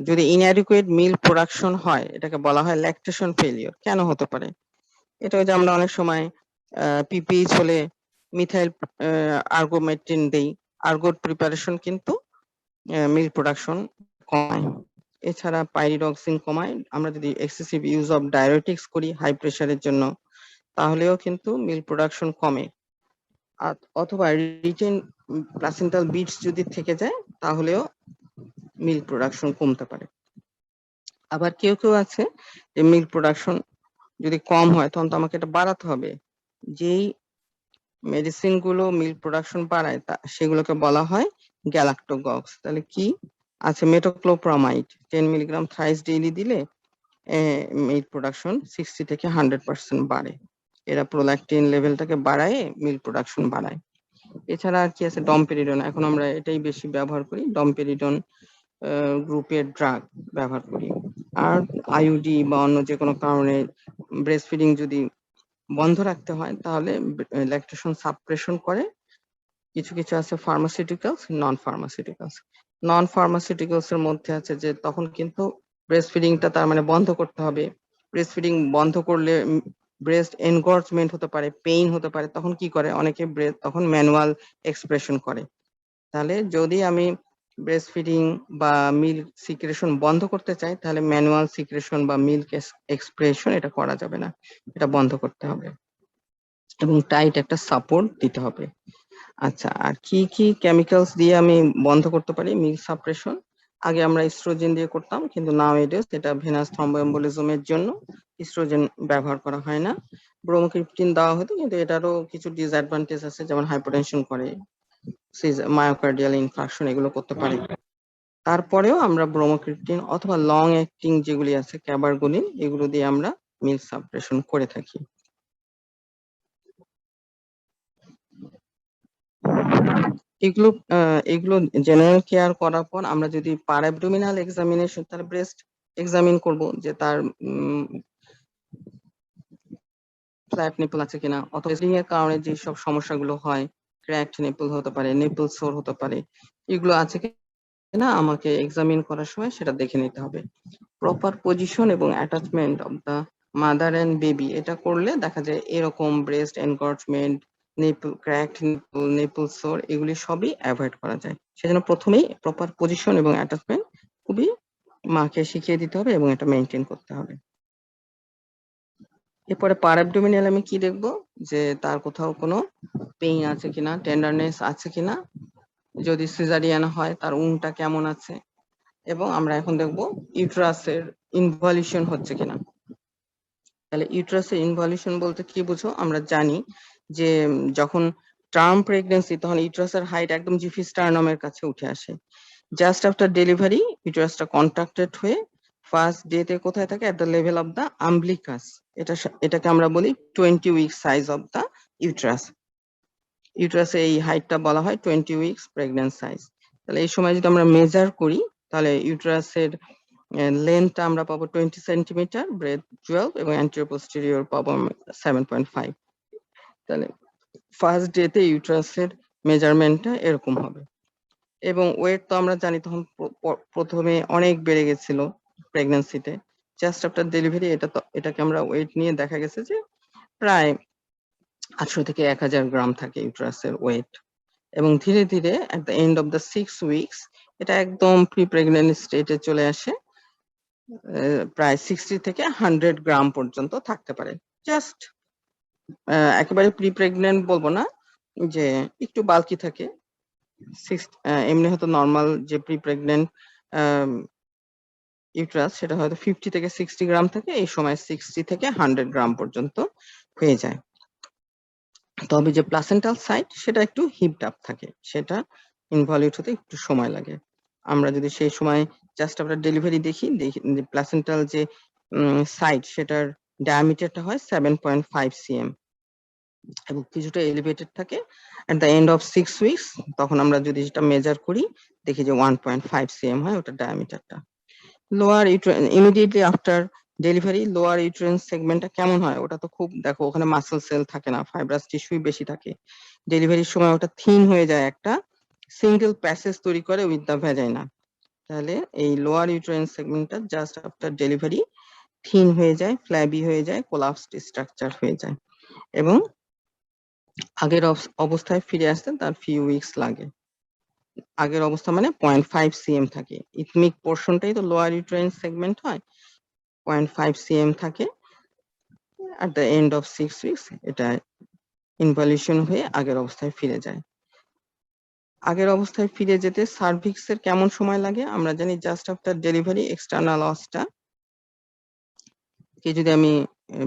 যদি ইনঅ্যাডিকুয়েট মিল্ক প্রোডাকশন হয়, এটাকে বলা হয় ল্যাকটেশন ফেলিওর। কেন হতে পারে? এটা যে আমরা অনেক সময় পিপিএইচ হলে মিথাইল আর্গোমেট্রিন দেই, আর্গোর প্রিপারেশন কিন্তু মিল্ক প্রোডাকশন কমায়। এছাড়া পাইরিডক্সিন কমায়। আমরা যদি এক্সেসিভ ইউজ অফ ডায়োরেটিক্স করি হাই প্রেশারের জন্য, তাহলেও কিন্তু মিল্ক প্রোডাকশন কমে। অথবা রিটেন প্লাসেন্টাল বিটস যদি থেকে যায়, তাহলেও মিল্ক প্রোডাকশন কমতে পারে। আবার কেউ কেউ আছে যে মিল্ক প্রোডাকশন যদি কম হয়, তখন তো আমাকে এটা বাড়াতে হবে। যেই মেডিসিন গুলো মিল্ক প্রোডাকশন বাড়ায় সেগুলোকে বলা হয় গ্যালাক্টোগক্স। তাহলে কি আছে? মেটোক্লোপ্রামাইড 10 মিলিগ্রাম থ্রাইস ডেইলি দিলে মিল্ক প্রোডাকশন 60 থেকে 100% বাড়ে। এরা প্রোল্যাকটিন লেভেলটাকে বাড়ায়, মিল্ক প্রোডাকশন বাড়ায়। এছাড়া আর কি আছে? ডমপেরিডন। এখন আমরা এটাই বেশি ব্যবহার করি, ডমপেরিডন গ্রুপের ড্রাগ ব্যবহার করি। আর আইইউডি বা অন্য যে কোনো কারণে ব্রেস্ট ফিডিং যদি বন্ধ রাখতে হয়, তাহলে ল্যাকটেশন সাপ্রেশন করে কিছু কিছু আছে ফার্মাসিউটিক্যালস, নন ফার্মাসিউটিক্যালস। নন ফার্মাসিউটিক্যালস এর মধ্যে আছে যে তখন কিন্তু ব্রেস্ট ফিডিংটা তার মানে বন্ধ করতে হবে। ব্রেস্ট ফিডিং বন্ধ করলে ব্রেস্ট এনগর্জমেন্ট হতে পারে, পেইন হতে পারে। তখন কি করে? অনেকে তখন ম্যানুয়াল এক্সপ্রেশন করে। তাহলে যদি আমি ব্রেস্ট ফিডিং বা মিল্ক সিক্রেশন বন্ধ করতে চাই, তাহলে ম্যানুয়াল সিক্রেশন বা মিল্ক এক্সপ্রেশন এটা করা যাবে না, এটা বন্ধ করতে হবে এবং টাইট একটা সাপোর্ট দিতে হবে। আচ্ছা, আর কি কি কেমিক্যালস দিয়ে আমি বন্ধ করতে পারি মিল্ক সাপ্রেশন? আগে আমরা ইস্ট্রোজেন দিয়ে করতাম, কিন্তু নাওএডেজ এটা ভেনাস থ্রম্বোএম্বোলিজমের জন্য ইস্ট্রোজেন ব্যবহার করা হয় না। ব্রোমোক্রিপ্টিন দেওয়া হতো, কিন্তু এটারও কিছু ডিসঅ্যাডভান্টেজ আছে, যেমন হাইপোটেনশন করে, মায়োকার্ডিয়াল ইনফার্কশন এগুলো করতে পারে। তারপরেও আমরা ব্রোমোক্রিপ্টিন অথবা লং অ্যাক্টিং যেগুলি আছে ক্যাবারগোলিন এগুলো দিয়ে আমরা মিল্ক সাপ্রেশন করে থাকি। এগুলো জেনারেল কেয়ার করার পর আমরা যদি পার অ্যাবডোমিনাল এক্সামিনেশন, তার ব্রেস্ট এক্সামিন করব যে তার ফ্ল্যাট নিপল আছে কিনা, অথবা এর কারণে যে সব সমস্যাগুলো হয়, ক্র্যাকড নিপল হতে পারে, নিপল সোর হতে পারে, এগুলো আছে কিনা আমাকে এক্সামিন করার সময় সেটা দেখে নিতে হবে। প্রপার পজিশন এবং attachment of the mother and baby, এটা করলে দেখা যায় এরকম breast engorgement, nipple cracked nipple, nipple sore এগুলি সবই অ্যাভয়েড করা যায়। সেজন্য প্রথমেই প্রপার পজিশন এবং অ্যাটাচমেন্ট খুবই মাকে শিখিয়ে দিতে হবে এবং এটা মেনটেন করতে হবে। এরপরে পার অ্যাবডোমিনাল আমি কি দেখবো, যে তার কোথাও কোনো পেইন আছে কিনা, টেন্ডারনেস আছে কিনা, যদি সিজারিয়ান হয় তার উনটা কেমন আছে, এবং আমরা এখন দেখবো ইউট্রাসের ইনভলিউশন হচ্ছে কিনা। তাহলে ইউট্রাসের ইনভলিউশন বলতে কি বুঝো, আমরা জানি যে যখন টার্ম প্রেগনেন্সি তখন ইউট্রাসের হাইট একদম জিফি স্টারনামের কাছে উঠে আসে। জাস্ট আফটার ডেলিভারি ইউট্রাসটা কন্ট্রাক্টেড হয়ে ফার্স্ট ডেতে কোথায় থাকে, at the level of the umbilicus. এটাকে আমরা বলি 20 week size of the uterus. ইউট্রাসে এই হাইটটা বলা হয় 20 উইকস প্রেগন্যান্ট সাইজ। তাহলে এই সময় যদি আমরা মেজার করি তাহলে ইউট্রাসের লেন্থটা আমরা পাবো 20 সেন্টিমিটার, ব্রেথ 12 এবং অ্যান্টেরিয়র পোস্টেরিয়র পাবো 7.5। তাহলে ফার্স্ট ডেতে ইউট্রাসের মেজারমেন্টটা এরকম হবে। এবং ওয়েট তো আমরা জানি তখন প্রথমে অনেক বেড়ে গেছিল প্রেগন্যান্সিতে। জাস্ট আফটার ডেলিভারি এটাকে আমরা ওয়েট নিয়ে দেখা গেছে যে প্রায় 800 থেকে 1000 গ্রাম থাকে ইউট্রাসের ওয়েট। এবং ধীরে ধীরে at the end of the 6 weeks এটা একদম প্রি প্রেগন্যান্ট স্টেটে চলে আসে, প্রায় 60 থেকে 100 গ্রাম পর্যন্ত থাকতে পারে। জাস্ট একেবারে প্রি প্রেগন্যান্ট বলবো না, যে একটু বাল্কি থাকে। এমনি হয়তো নর্মাল যে প্রি প্রেগন্যান্ট ইউট্রাস সেটা হয়তো 50 থেকে 60 গ্রাম থাকে, এই সময় 60 থেকে 100 গ্রাম পর্যন্ত হয়ে যায়। তবে যে প্লাসেন্টাল সাইট সেটা একটু হিপড আপ থাকে, সেটা ইনভলিউট হতে একটু সময় লাগে। আমরা যদি সেই সময় জাস্ট আফটার ডেলিভারি দেখি প্লাসেন্টাল যে সাইট সেটার ডায়ামিটারটা হয় 7.5 cm এবং কিছুটা এলিভেটেড থাকে। At the end of 6 weeks তখন আমরা যদি যেটা মেজার করি দেখি যে 1.5 cm হয় ওটা ডায়ামিটারটা। Lower immediately after delivery lower uterine সেগমেন্টটা কেমন হয়, ওটা তো খুব, দেখো ওখানে মাসল সেল থাকে না, ফাইব্রাস টিস্যুই বেশি থাকে। ডেলিভারির সময় ওটা থিন হয়ে যায়, একটা সিঙ্গেল প্যাসেজ তৈরি করে উইথ দ্য ভ্যাজাইনা। তাহলে এই লোয়ার ইউটেরাইন সেগমেন্টটা জাস্ট আফটার ডেলিভারি থিন হয়ে যায়, ফ্ল্যাবি হয়ে যায়, কোলাপসড স্ট্রাকচার হয়ে যায় এবং আগের অবস্থায় ফিরে আসতে তার ফিউ উইকস লাগে। আগের অবস্থা মানে 0.5 cm থাকে, ইথমিক পোর্শনটাই তো লোয়ার ইউটেরাইন সেগমেন্ট হয়, 0.5 cm থাকে। at the end of 6 weeks এটা ইনভলিউশন হয়ে আগের অবস্থায় ফিরে যায়। আগের অবস্থায় ফিরে যেতে সার্ভিক্সের কেমন সময় লাগে, আমরা জানি জাস্ট আফটার ডেলিভারি এক্সটার্নাল অসটা কে যদি আমি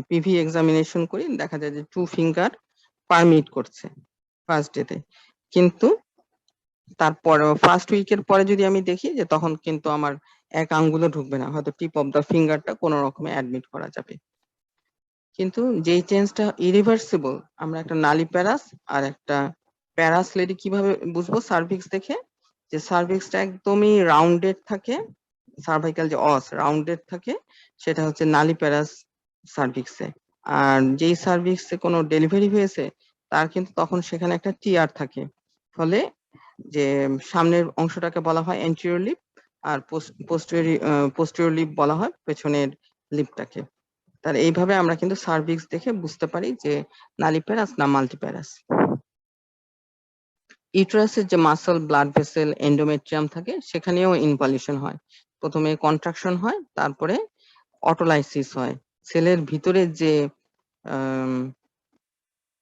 পিভি এক্সামিনেশন করি দেখা যায় যে 2 ফিঙ্গার পারমিট করছে ফার্স্ট ডেতে, কিন্তু তারপর ফার্স্ট উইকের পরে যদি আমি দেখি যে তখন কিন্তু আমার এক আঙ্গুলও ঢুকবে না, হয়তো টিপ অফ দ্য ফিঙ্গারটা কোনো রকমে অ্যাডমিট করা যাবে। কিন্তু যেই চেঞ্জটা ইরিভার্সিবল, আমরা একটা নালি প্যারাস আর একটা প্যারাস লেডি কিভাবে বুঝবো সার্ভিক্স দেখে, যে সার্ভিক্সটা একদমই রাউন্ডেড থাকে, সার্ভাইকাল যে অস রাউন্ডেড থাকে সেটা হচ্ছে নালি প্যারাস সার্ভিক্সে। আর যেই সার্ভিক্সে কোনো ডেলিভারি হয়েছে তার কিন্তু তখন সেখানে একটা টিয়ার থাকে, ফলে যে সামনের অংশটাকে বলা হয় অ্যান্টেরিয়র লিপ আর পোস্টেরিয়র লিপ বলা হয় পেছনের লিপটাকে। তাহলে এইভাবে আমরা কিন্তু সার্ভিক্স দেখে বুঝতে পারি যে নালিপ্যারাস না মাল্টিপ্যারাস। ইউটেরাসের যে মাসল, ব্লাড ভেসেল, এন্ডোমেট্রিয়াম থাকে সেখানেও ইনভলিউশন হয়। প্রথমে কন্ট্রাকশন হয়, তারপরে অটোলাইসিস হয়। সেলের ভিতরে যে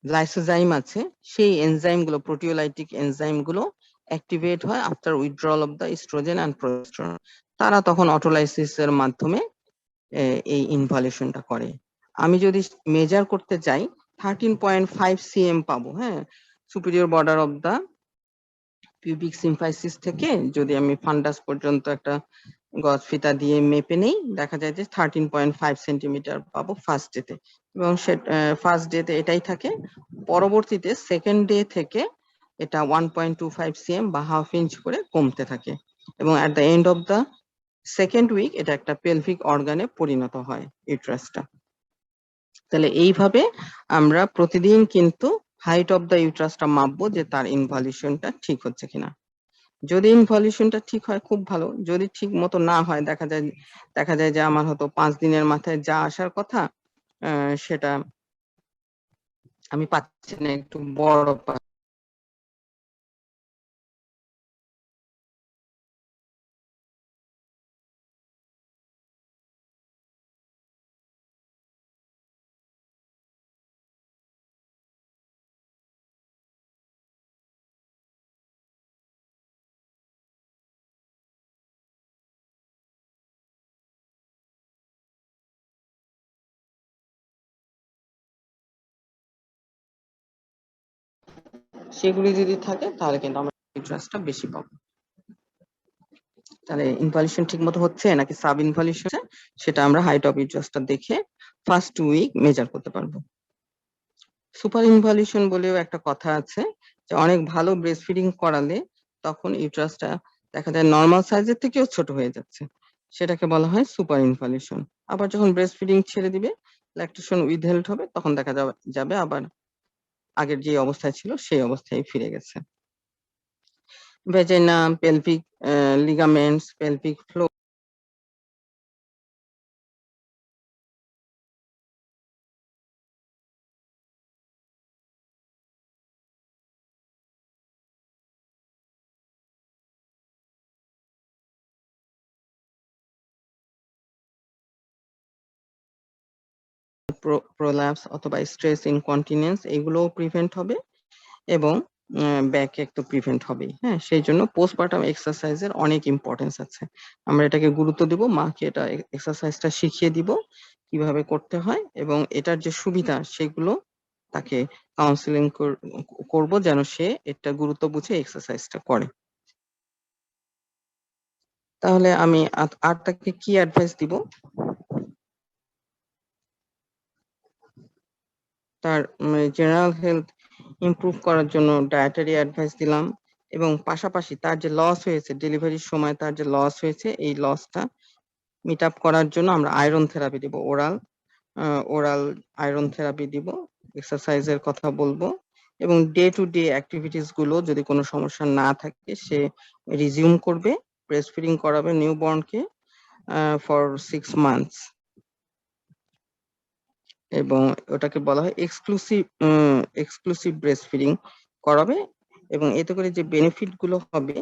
লাইসোজাইম আছে সেই এনজাইম গুলো, প্রোটিওলাইটিক এনজাইম গুলো অ্যাক্টিভেট হয় after withdrawal of the oestrogen and progesterone. তারা তখন অটোলাইসিস এর মাধ্যমে এই ইনভলিউশনটা করে। আমি যদি মেজার করতে যাই 13.5 cm পাবো, হ্যাঁ, superior border of the pubic symphysis থেকে যদি আমি ফান্ডাস পর্যন্ত একটা গজ ফিতা দিয়ে মেপে নেই, দেখা যায় যে 13.5 সেন্টিমিটার পাবো ফার্স্ট ডেতে, এবং ফার্স্ট ডেতে এটাই থাকে। পরবর্তীতে সেকেন্ড ডে থেকে এটা 1.25 cm বা হাফ ইঞ্চ করে কমতে থাকে, এবং at the end of the second week এটা একটা পেলভিক অর্গানে পরিণত হয় ইউট্রাসটা। তাহলে এইভাবে আমরা প্রতিদিন কিন্তু হাইট অফ দ্য ইউট্রাসটা মাপবো যে তার ইনভলিউশনটা ঠিক হচ্ছে কিনা। যদি ইনভলিউশনটা ঠিক হয় খুব ভালো, যদি ঠিক মতো না হয় দেখা যায় যে আমার হয়তো 5 দিনের মাথায় যা আসার কথা সেটা আমি পাচ্ছি না, একটু বড় সেগুলি যদি থাকে তাহলে কিন্তু আমরা ইন্টারেস্টটা বেশি পাবো। তাহলে ইনভলিউশন ঠিক মতো হচ্ছে নাকি সাব ইনভলিউশন, সেটা আমরা হাইট অফ ইউট্রাসটা দেখে ফার্স্ট উইক মেজার করতে পারবো। সুপার ইনভলিউশন বলেও একটা কথা আছে, যে অনেক ভালো ব্রেস্ট ফিডিং করালে তখন ইউট্রাসটা দেখা যায় নর্মাল সাইজের থেকেও ছোট হয়ে যাচ্ছে, সেটাকে বলা হয় সুপার ইনভলিউশন। আবার যখন ব্রেস্ট ফিডিং ছেড়ে দিবে, ল্যাকটেশন উইথহেল্ড হবে, তখন দেখা যাবে আবার আগের যে অবস্থায় ছিল সেই অবস্থায় ফিরে গেছে। Vagina, pelvic ligaments, pelvic floor, prolapse অথবা স্ট্রেস ইনকন্টিনেন্স, এগুলোও প্রিভেন্ট হবে, এবং ব্যাক এক তো প্রিভেন্ট হবেই। হ্যাঁ, সেই জন্য পোস্টপার্টাম এক্সারসাইজের অনেক ইম্পর্টেন্স আছে। আমরা এটাকে গুরুত্ব দিব, মাকে এটা এক্সারসাইজটা শিখিয়ে দিব কিভাবে করতে হয়, এবং এটার যে সুবিধা সেগুলো তাকে কাউন্সিলিং করব যেন সে এটা গুরুত্ব বুঝে এক্সারসাইজটা করে। তাহলে আমি আর তাকে কি অ্যাডভাইস দিব? তার জেনারেল হেলথ ইমপ্রুভ করার জন্য ডায়েটারি অ্যাডভাইস দিলাম, এবং পাশাপাশি তার যে লস হয়েছে ডেলিভারির সময়, তার যে লস হয়েছে এই লসটা মিট আপ করার জন্য আমরা আয়রন থেরাপি দিব, ওরাল আয়রন থেরাপি দিব, এক্সারসাইজের কথা বলবো, এবং ডে টু ডে অ্যাক্টিভিটিস গুলো যদি কোনো সমস্যা না থাকে সে রিজিউম করবে, ব্রেস্ট ফিডিং করাবে নিউবর্নকে ফর 6 মান্থস, এবং ওটাকে বলা হয় এক্সক্লুসিভ ব্রেস্ট ফিডিং করাবে, এবং এতে করে যে বেনিফিট গুলো হবে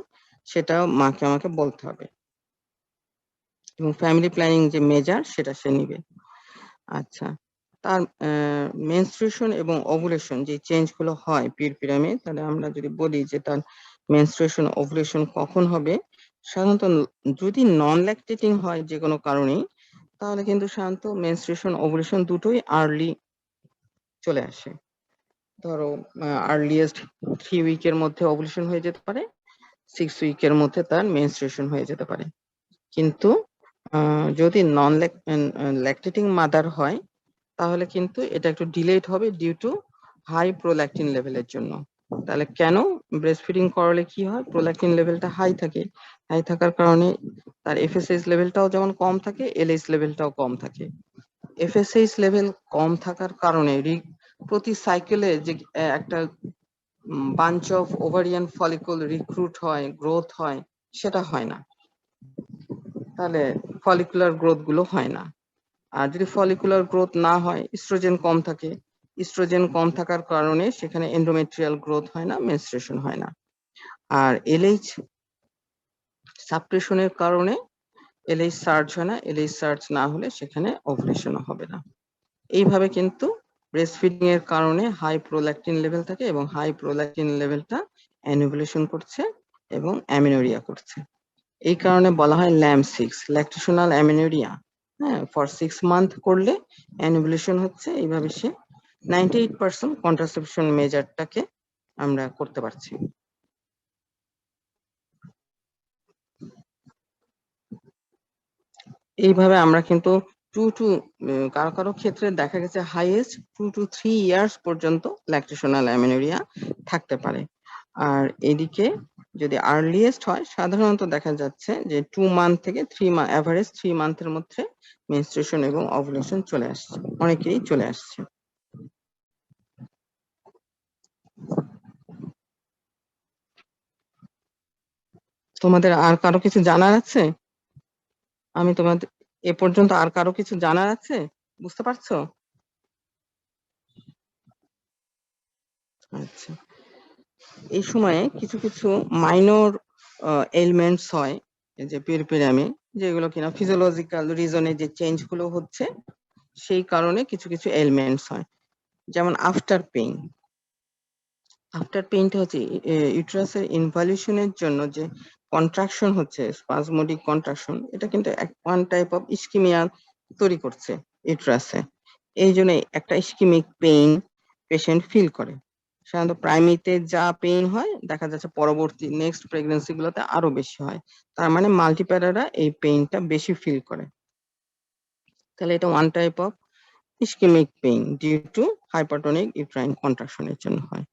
সেটা মাকে আমাকে বলতে হবে, এবং ফ্যামিলি প্ল্যানিং যে মেজার সেটা সে নিবে। আচ্ছা, তার মেনস্ট্রুয়েশন এবং ওভুলেশন যে চেঞ্জ গুলো হয় পিরিয়ডে, তাহলে আমরা যদি বলি যে তার মেনস্ট্রুয়েশন ওভুলেশন কখন হবে, সাধারণত যদি নন ল্যাকটেটিং হয় যে কোনো কারণেই, তাহলে কিন্তু সাধারণত মেনস্ট্রুয়েশন ওভুলেশন দুটোই আর্লি চলে আসে। ধরো আর্লিয়েস্ট 3 উইকের মধ্যে ওভুলেশন হয়ে যেতে পারে, 6 উইকের মধ্যে তার মেনস্ট্রুয়েশন হয়ে যেতে পারে। কিন্তু যদি নন ল্যাকটেটিং মাদার হয় তাহলে কিন্তু এটা একটু ডিলেড হবে ডিউ টু হাই প্রোল্যাকটিন লেভেলের জন্য। তাহলে কেন ব্রেস্ট ফিডিং করালে কি হয়, প্রোল্যাকটিন লেভেলটা হাই থাকে, হাই থাকার কারণে তার এফএসএইচ লেভেলটাও যেমন কম থাকে, এলএইচ লেভেলটাও কম থাকে। এফএসএইচ লেভেল কম থাকার কারণে প্রতি সাইকেলে যে একটা bunch of ovarian follicle recruit হয়, গ্রোথ হয়, সেটা হয় না, তাহলে ফলিকুলার গ্রোথ গুলো হয় না। আর যদি ফলিকুলার গ্রোথ না হয়, ইস্ট্রোজেন কম থাকে, ইস্ট্রোজেন কম থাকার কারণে সেখানে এন্ডোমেট্রিয়াল গ্রোথ হয় না, মেনস্ট্রুয়েশন হয় না। আর এলএইচ সাপ্রেশনের কারণে এলএইচ সার্চ হয় না, এলএইচ সার্চ না হলে সেখানে ওভুলেশনও হবে না। এইভাবে কিন্তু ব্রেস্ট ফিডিং এর কারণে হাই প্রোল্যাকটিন লেভেল থাকে, এবং হাই প্রোল্যাকটিন লেভেলটা অ্যানোভুলেশন করছে এবং অ্যামিনোরিয়া করছে। এই কারণে বলা হয় LAM6 ল্যাকটেশনাল অ্যামিনোরিয়া। হ্যাঁ, ফর 6 মান্থ করলে অ্যানোভুলেশন হচ্ছে, এইভাবে সে 98% কন্ট্রাসেপশন মেজারটাকে আমরা করতে পারছি। এইভাবে আমরা কিন্তু কারো কারো ক্ষেত্রে দেখা গেছে হাইয়েস্ট 2 to 3 ইয়ার্স পর্যন্ত ল্যাকটেশনাল অ্যামেনোরিয়া থাকতে পারে। আর এদিকে যদি আর্লিয়েস্ট হয় সাধারণত দেখা যাচ্ছে যে 2 মান্থ থেকে 3 মান্থ, অ্যাভারেজ 3 মান্থের মধ্যে মেনস্ট্রুয়েশন এবং ওভুলেশন চলে আসছে, অনেকেরই চলে আসছে। তোমাদের আর কারো কিছু জানার আছে? আমি তোমাদের এ পর্যন্ত আর কারো কিছু জানার আছে? বুঝতে পারছো? আচ্ছা, এই সময়ে কিছু কিছু মাইনর এলিমেন্টস হয় এই যে পেরিপেরামে, যেগুলো কিনা ফিজিওলজিক্যাল রিজনে যে চেঞ্জ গুলো হচ্ছে সেই কারণে কিছু কিছু এলিমেন্টস হয়। যেমন আফটার পেইন, আফটার পেইনটা হচ্ছে ইউটেরাসের ইনভলিউশনের জন্য যে কন্ট্রাকশন হচ্ছে, স্পাজমোডিক কন্ট্রাকশন, এটা কিন্তু ওয়ান টাইপ অফ ইস্কিমিয়া তৈরি করছে ইউটেরাসে। এই জন্য একটা ইস্কিমিক পেইন পেশেন্ট ফিল করে। সাধারণত প্রাইমিতে যা পেইন হয় দেখা যাচ্ছে পরবর্তী নেক্সট প্রেগন্যান্সি গুলোতে আরো বেশি হয়। তার মানে মাল্টিপ্যারারা এই পেইনটা বেশি ফিল করে। তাহলে এটা one type of ischaemic pain due to hypertonic uterine কন্ট্রাকশনের জন্য হয়।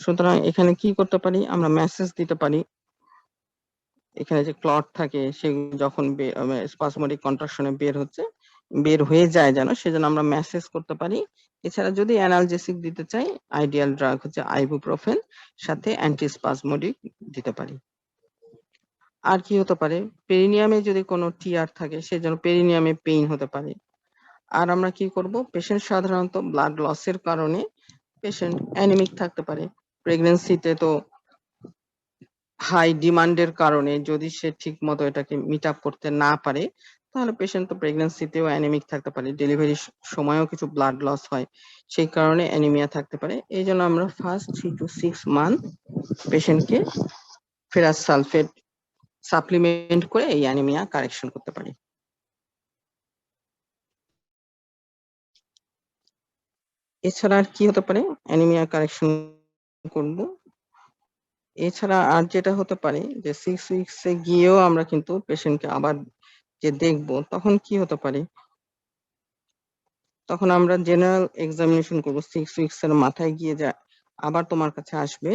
সুতরাং এখানে কি করতে পারি, আমরা মেসেজ দিতে পারি। এখানে যে ক্লট থাকে সেগুলো যখন স্পাসমোডিক কন্ট্রাকশনে বের হয়ে যায় যেন, সেজন্য আমরা মেসেজ করতে পারি। এছাড়া যদি অ্যানালজেসিক দিতে চাই, আইডিয়াল ড্রাগ হচ্ছে আইবুপ্রোফেন, সাথে অ্যান্টিস্পাসমোডিক দিতে পারি। আর কি হতে পারে, পেরিনিয়ামে যদি কোনো টিআর থাকে সেজন্য পেরিনিয়ামে পেইন হতে পারে। আর আমরা কি করব, পেশেন্ট সাধারণত ব্লাড লসের কারণে পেশেন্ট অ্যানিমিক থাকতে পারে। প্রেগন্যান্সিতে তো হাই ডিমান্ডের কারণে যদি সে ঠিক মতো এটাকে মিট আপ করতে না পারে, তাহলে পেশেন্ট তো প্রেগন্যান্সিতেও অ্যানিমিক থাকতে পারে। ডেলিভারির সময়ও কিছু ব্লাড লস হয়, সেই কারণে অ্যানিমিয়া থাকতে পারে। এই জন্য আমরা ফার্স্ট 3 to 6 মান্থ পেশেন্টকে ফেরাস সালফেট সাপ্লিমেন্ট করে এই অ্যানিমিয়া কারেকশন করতে পারি। এছাড়া আর কি হতে পারে অ্যানিমিয়া কারেকশন করব? এছাড়া আর যেটা হতে পারে যে 6 উইকসে গিয়েও আমরা কিন্তু পেশেন্টকে আবার যে দেখবো, তখন কি হতে পারে, তখন আমরা জেনারেল এক্সামিনেশন করব। 6 উইকস এর মাথায় গিয়ে যা আবার তোমার কাছে আসবে,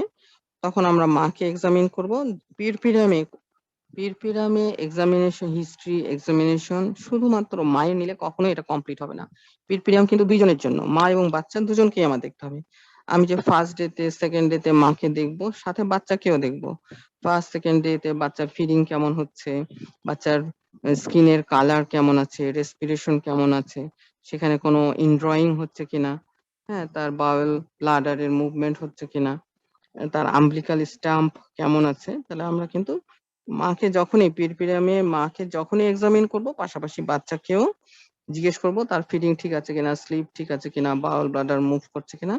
তখন আমরা মাকে এক্সামিন করব। পিরপিরামে পিরপিরামে এক্সামিনেশন, হিস্ট্রি এক্সামিনেশন শুধুমাত্র মায়ের নিলে কখনো এটা কমপ্লিট হবে না। পিরপিরাম কিন্তু দুইজনের জন্য, মা এবং বাচ্চা দুজনকেই আমার দেখতে হবে। আমি যে ফার্স্ট ডেতে সেকেন্ড ডেতে মাকে দেখবো, সাথে বাচ্চাকেও দেখবো। ফার্স্ট সেকেন্ড ডেতে বাচ্চার ফিডিং কেমন হচ্ছে, বাচ্চার স্কিনের কালার কেমন আছে, রেসপিরেশন কেমন আছে, সেখানে কোনো ইনড্রয়িং হচ্ছে কিনা, হ্যাঁ, তার বাউল ব্লাডারের মুভমেন্ট হচ্ছে কিনা, তার আম্বিলিকাল স্টাম্প কেমন আছে। তাহলে আমরা কিন্তু মাকে যখনই পিরপিরামে মাকে যখনই এক্সামিন করব, পাশাপাশি বাচ্চাকেও জিজ্ঞেস করব তার ফিডিং ঠিক আছে কিনা, স্লিপ ঠিক আছে কিনা, বাউল ব্লাডার মুভ করছে কিনা,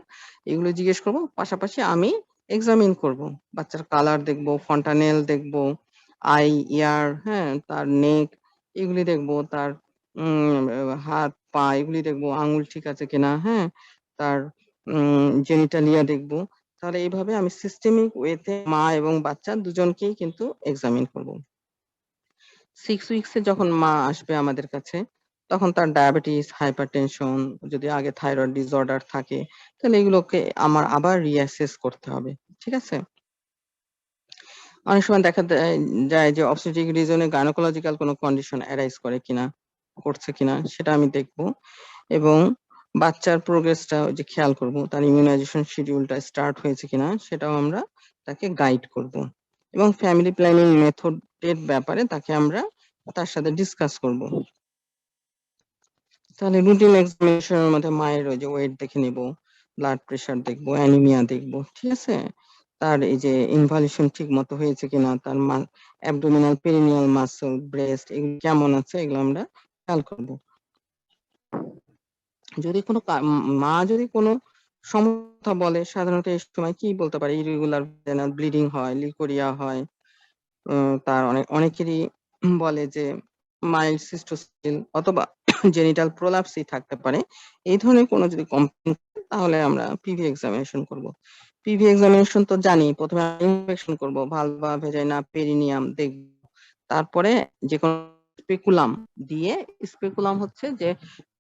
এগুলো জিজ্ঞেস করব। পাশাপাশি আমি এক্সামিন করব, বাচ্চার কালার দেখব, ফন্টানেল দেখব, আই, ইয়ার, হ্যাঁ, তার নেক, এগুলি দেখব, তার হাত পা এগুলি দেখব, আঙুল ঠিক আছে কিনা, হ্যাঁ, তার জেনিটালিয়া দেখব। তাহলে এইভাবে আমি সিস্টেমিক ওয়েতে মা এবং বাচ্চা দুজনকেই কিন্তু এক্সামিন করব। 6 উইকসে যখন মা আসবে আমাদের কাছে, তখন তার ডায়াবেটিস, হাইপারটেনশন, যদি আগে থাইরয়েড ডিসঅর্ডার থাকে, তাহলে এগুলোকে আমার আবার রিঅ্যাসেস করতে হবে। ঠিক আছে? অনেক সময় দেখা যায় যে অবস্টেট্রিক রিজনে গাইনোকোলজিক্যাল কোনো কন্ডিশন অ্যারাইজ করছে কিনা সেটা আমি দেখব। এবং বাচ্চার প্রোগ্রেসটা যে খেয়াল করব, তার ইমিউনাইজেশন শিডিউলটা স্টার্ট হয়েছে কিনা সেটাও আমরা তাকে গাইড করব। এবং ফ্যামিলি প্ল্যানিং মেথডের ব্যাপারে তাকে আমরা তার সাথে ডিসকাস করব। তাহলে রুটিন এক্সামিনেশনের মধ্যে মায়ের ওই যে ওয়েট দেখে নিব, ব্লাড প্রেশার দেখবো, অ্যানিমিয়া দেখবো, ঠিক আছে, তার এই যে ইনভলিউশন ঠিক মতো হয়েছে কিনা, তার অ্যাবডোমিনাল পেরিনিয়াল মাসল, ব্রেস্ট এগুলো কেমন আছে, এগুলো আমরা খেয়াল করব। যদি কোনো মা যদি কোনো সমস্যা বলে, সাধারণত এই সময় কি বলতে পারে, ইরেগুলার ব্লিডিং হয়, লিকোরিয়া হয়, তার অনেকেরই বলে যে মাইল্ড সিস্টোসিল অথবা জেনিটাল প্রোলাপসি থাকতে পারে। এই ধরনের কোনো যদি কমপ্লেইন, তাহলে আমরা পিভি এক্সামিনেশন করব। পিভি এক্সামিনেশন তো জানি, প্রথমে ইনফেকশন করব, ভালভা, ভেজাইনা, পেরিনিয়াম দেখব, তারপরে যে কোনো স্পেকুলাম দিয়ে, স্পেকুলাম হচ্ছে যে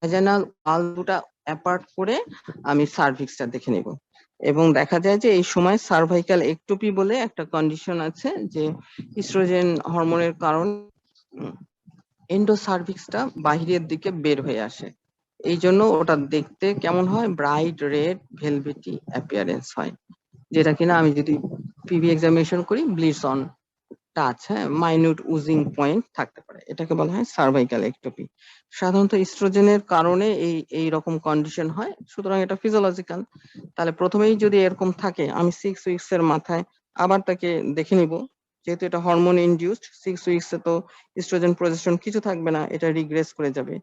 ভ্যাজাইনাল ওয়াল দুটা অ্যাপার্ট করে আমি সার্ভিক্সটা দেখে নিব, এবং দেখা যায় যে এই সময় সার্ভাইকাল একটোপি বলে একটা কন্ডিশন আছে, যে ইস্ট্রোজেন হরমোনের কারণে এন্ডোসার্ভিক্সটা বাহিরের দিকে বের হয়ে আসে। এই জন্য ওটা দেখতে কেমন হয়, ব্রাইট রেড ভেলভেটি অ্যাপিয়ারেন্স হয়, যেটা কিনা আমি যদি পিভি এক্সামিনেশন করি ব্লিডস অন টাচ, হ্যাঁ, মাইনিউট উজিং পয়েন্ট থাকতে পারে, এটাকে বলা হয় সার্ভাইকাল একটোপি। সাধারণত ইস্ট্রোজেনের কারণে এই রকম কন্ডিশন হয়, সুতরাং এটা ফিজিওলজিক্যাল। তাহলে প্রথমেই যদি এরকম থাকে, আমি 6 উইকস এর মাথায় আবার তাকে দেখে নিব, যেহেতু এটা হরমোন ইনডিউসড, 6 উইকস এ তো ইস্ট্রোজেন প্রজেস্টেরন কিছু থাকবে না, এটা রিগ্রেস করে যাবে।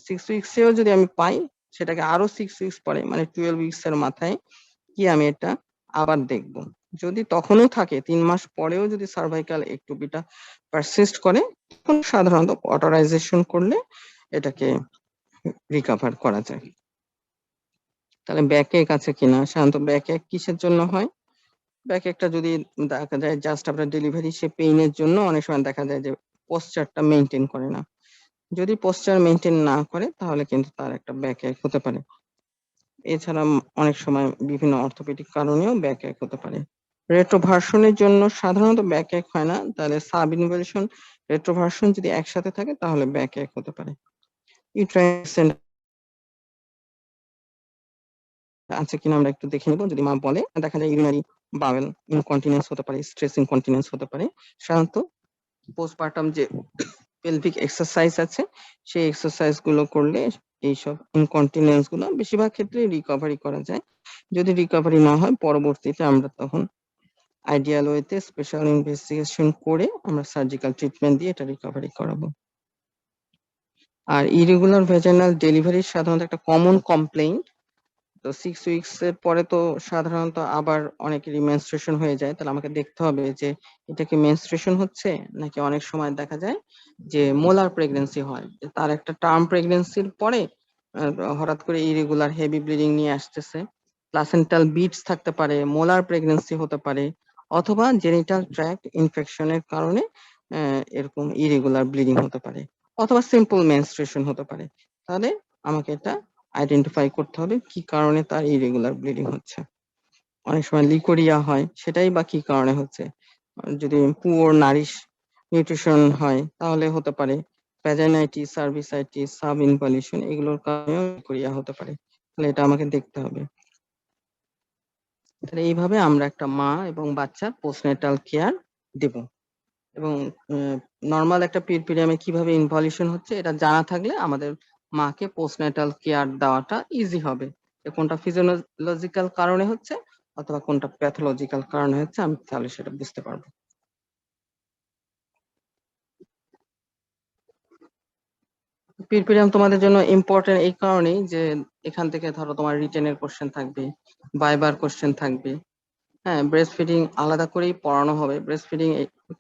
6 উইকস এও যদি আমি পাই, সেটাকে আরো 6 উইকস পরে মানে 12 উইকস এর মাথায় কি আমি এটা আবার দেখব। যদি তখনও থাকে, 3 মাস পরেও যদি সার্ভাইকাল একটোপিটা পারসিস্ট করে, তখন সাধারণত অটোরাইজেশন করলে এটাকে রিকভার করা যায়। তাহলে ব্যাকএক আছে কিনা, সাধারণত ব্যাকএক কিসের জন্য হয়? ব্যাকএকটা যদি দেখা যায় জাস্ট আপনার ডেলিভারি, সে পেইনের জন্য অনেক সময় দেখা যায় যে পোস্টারটা মেনটেন করে না। যদি পোস্টার মেনটেন না করে, তাহলে কিন্তু তার একটা ব্যাকএক হতে পারে। এছাড়া অনেক সময় বিভিন্ন অর্থোপেডিক কারণেও ব্যাকএক হতে পারে। রেট্রোভার্সনের জন্য সাধারণত ব্যাকএক হয় না, তাহলে সাব ইনভলিউশন রেট্রোভার্সন যদি একসাথে থাকে তাহলে ব্যাকএক হতে পারে। ইউট্রাইন আছে কিনা আমরা একটু দেখে নেব। যদি মা বলে, দেখা যায় ইউরিনারি বাওয়েল ইনকন্টিনেন্স হতে পারে, স্ট্রেস ইনকন্টিনেন্স হতে পারে। সাধারণত পোস্টপার্টাম যে পেলভিক এক্সারসাইজ আছে, সেই এক্সারসাইজ গুলো করলে এইসব ইনকন্টিনেন্স গুলো বেশিরভাগ ক্ষেত্রে রিকভারি করা যায়। যদি রিকভারি না হয়, পরবর্তীতে আমরা তখন আইডিয়াল ওয়েতে স্পেশাল ইনভেস্টিগেশন করে আমরা সার্জিক্যাল ট্রিটমেন্ট দিয়ে এটা রিকভারি করাবো। আর ইরেগুলার ভ্যাজাইনাল ডেলিভারি সাধারণত একটা কমন কমপ্লেইন্ট। তো 6 উইকস এর পরে তো সাধারণত আবার অনেকেরই মেনস্ট্রুয়েশন হয়ে যায়, তাহলে আমাকে দেখতে হবে যে এটা কি মেনস্ট্রুয়েশন হচ্ছে, নাকি অনেক সময় দেখা যায় যে মোলার প্রেগন্যান্সি হয়, যে তার একটা টার্ম প্রেগন্যান্সির পরে হঠাৎ করে ইরেগুলার হেভি ব্লিডিং নিয়ে আসতেছে। প্লাসেন্টাল বিটস থাকতে পারে, মোলার প্রেগন্যান্সি হতে পারে, অথবা জেনিটাল ট্র্যাক্ট ইনফেকশনের কারণে এরকম ইরেগুলার ব্লিডিং হতে পারে, অথবা সিম্পল মেনস্ট্রুয়েশন হতে পারে। তাহলে আমাকে এটা আইডেন্টিফাই করতে হবে কি কারণে তার ইরেগুলার ব্লিডিং হচ্ছে। অনেক সময় লিকোরিয়া হয়, সেটাই বা কি কারণে হচ্ছে। যদি পুওর নারিশ নিউট্রিশন হয়, তাহলে হতে পারে ভ্যাজাইনাইটিস, সার্ভিসাইটিস, সাব ইনভলিউশন, এগুলোর কারণেও লিকোরিয়া হতে পারে। তাহলে এটা আমাকে দেখতে হবে। তাহলে এইভাবে আমরা একটা মা এবং বাচ্চার পোস্টনেটাল কেয়ার দেব। এবং নর্মাল একটা পিরিয়ডে কিভাবে ইনভলিউশন হচ্ছে এটা জানা থাকলে আমাদের মাকে পোস্টনেটাল কেয়ার দেওয়াটা ইজি হবে, যে কোনটা ফিজিওলজিক্যাল কারণে হচ্ছে অথবা কোনটা প্যাথোলজিক্যাল কারণে হচ্ছে, আমি তাহলে সেটা বুঝতে পারবো। পিরপিরিয়াম তোমাদের জন্য ইম্পর্টেন্ট এই কারণেই যে এখান থেকে ধরো তোমার রিটেনের কোশ্চেন থাকবে, বাইবার কোশ্চেন থাকবে। হ্যাঁ, ব্রেস্ট ফিডিং আলাদা করেই পড়ানো হবে। ব্রেস্ট ফিডিং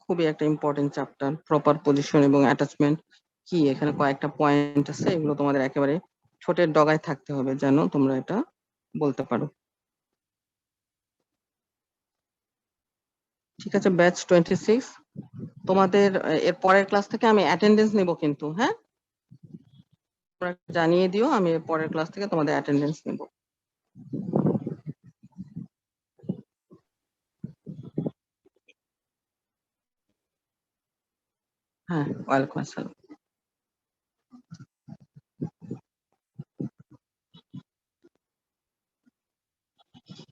খুবই একটা ইম্পর্টেন্ট চ্যাপ্টার। প্রপার পজিশন এবং অ্যাটাচমেন্ট কি, এখানে কয়েকটা পয়েন্ট আছে, এগুলো তোমাদের একেবারে ঠোঁটের ডগায় থাকতে হবে যেন তোমরা এটা বলতে পারো। ঠিক আছে, ব্যাচ 26 তোমাদের এর পরের ক্লাস থেকে আমি অ্যাটেন্ডেন্স নেব কিন্তু, হ্যাঁ, তোমরা জানিয়ে দিও, আমি এর পরের ক্লাস থেকে তোমাদের অ্যাটেন্ডেন্স নেব। হ্যাঁ, ওয়েলকাম আসসালাম।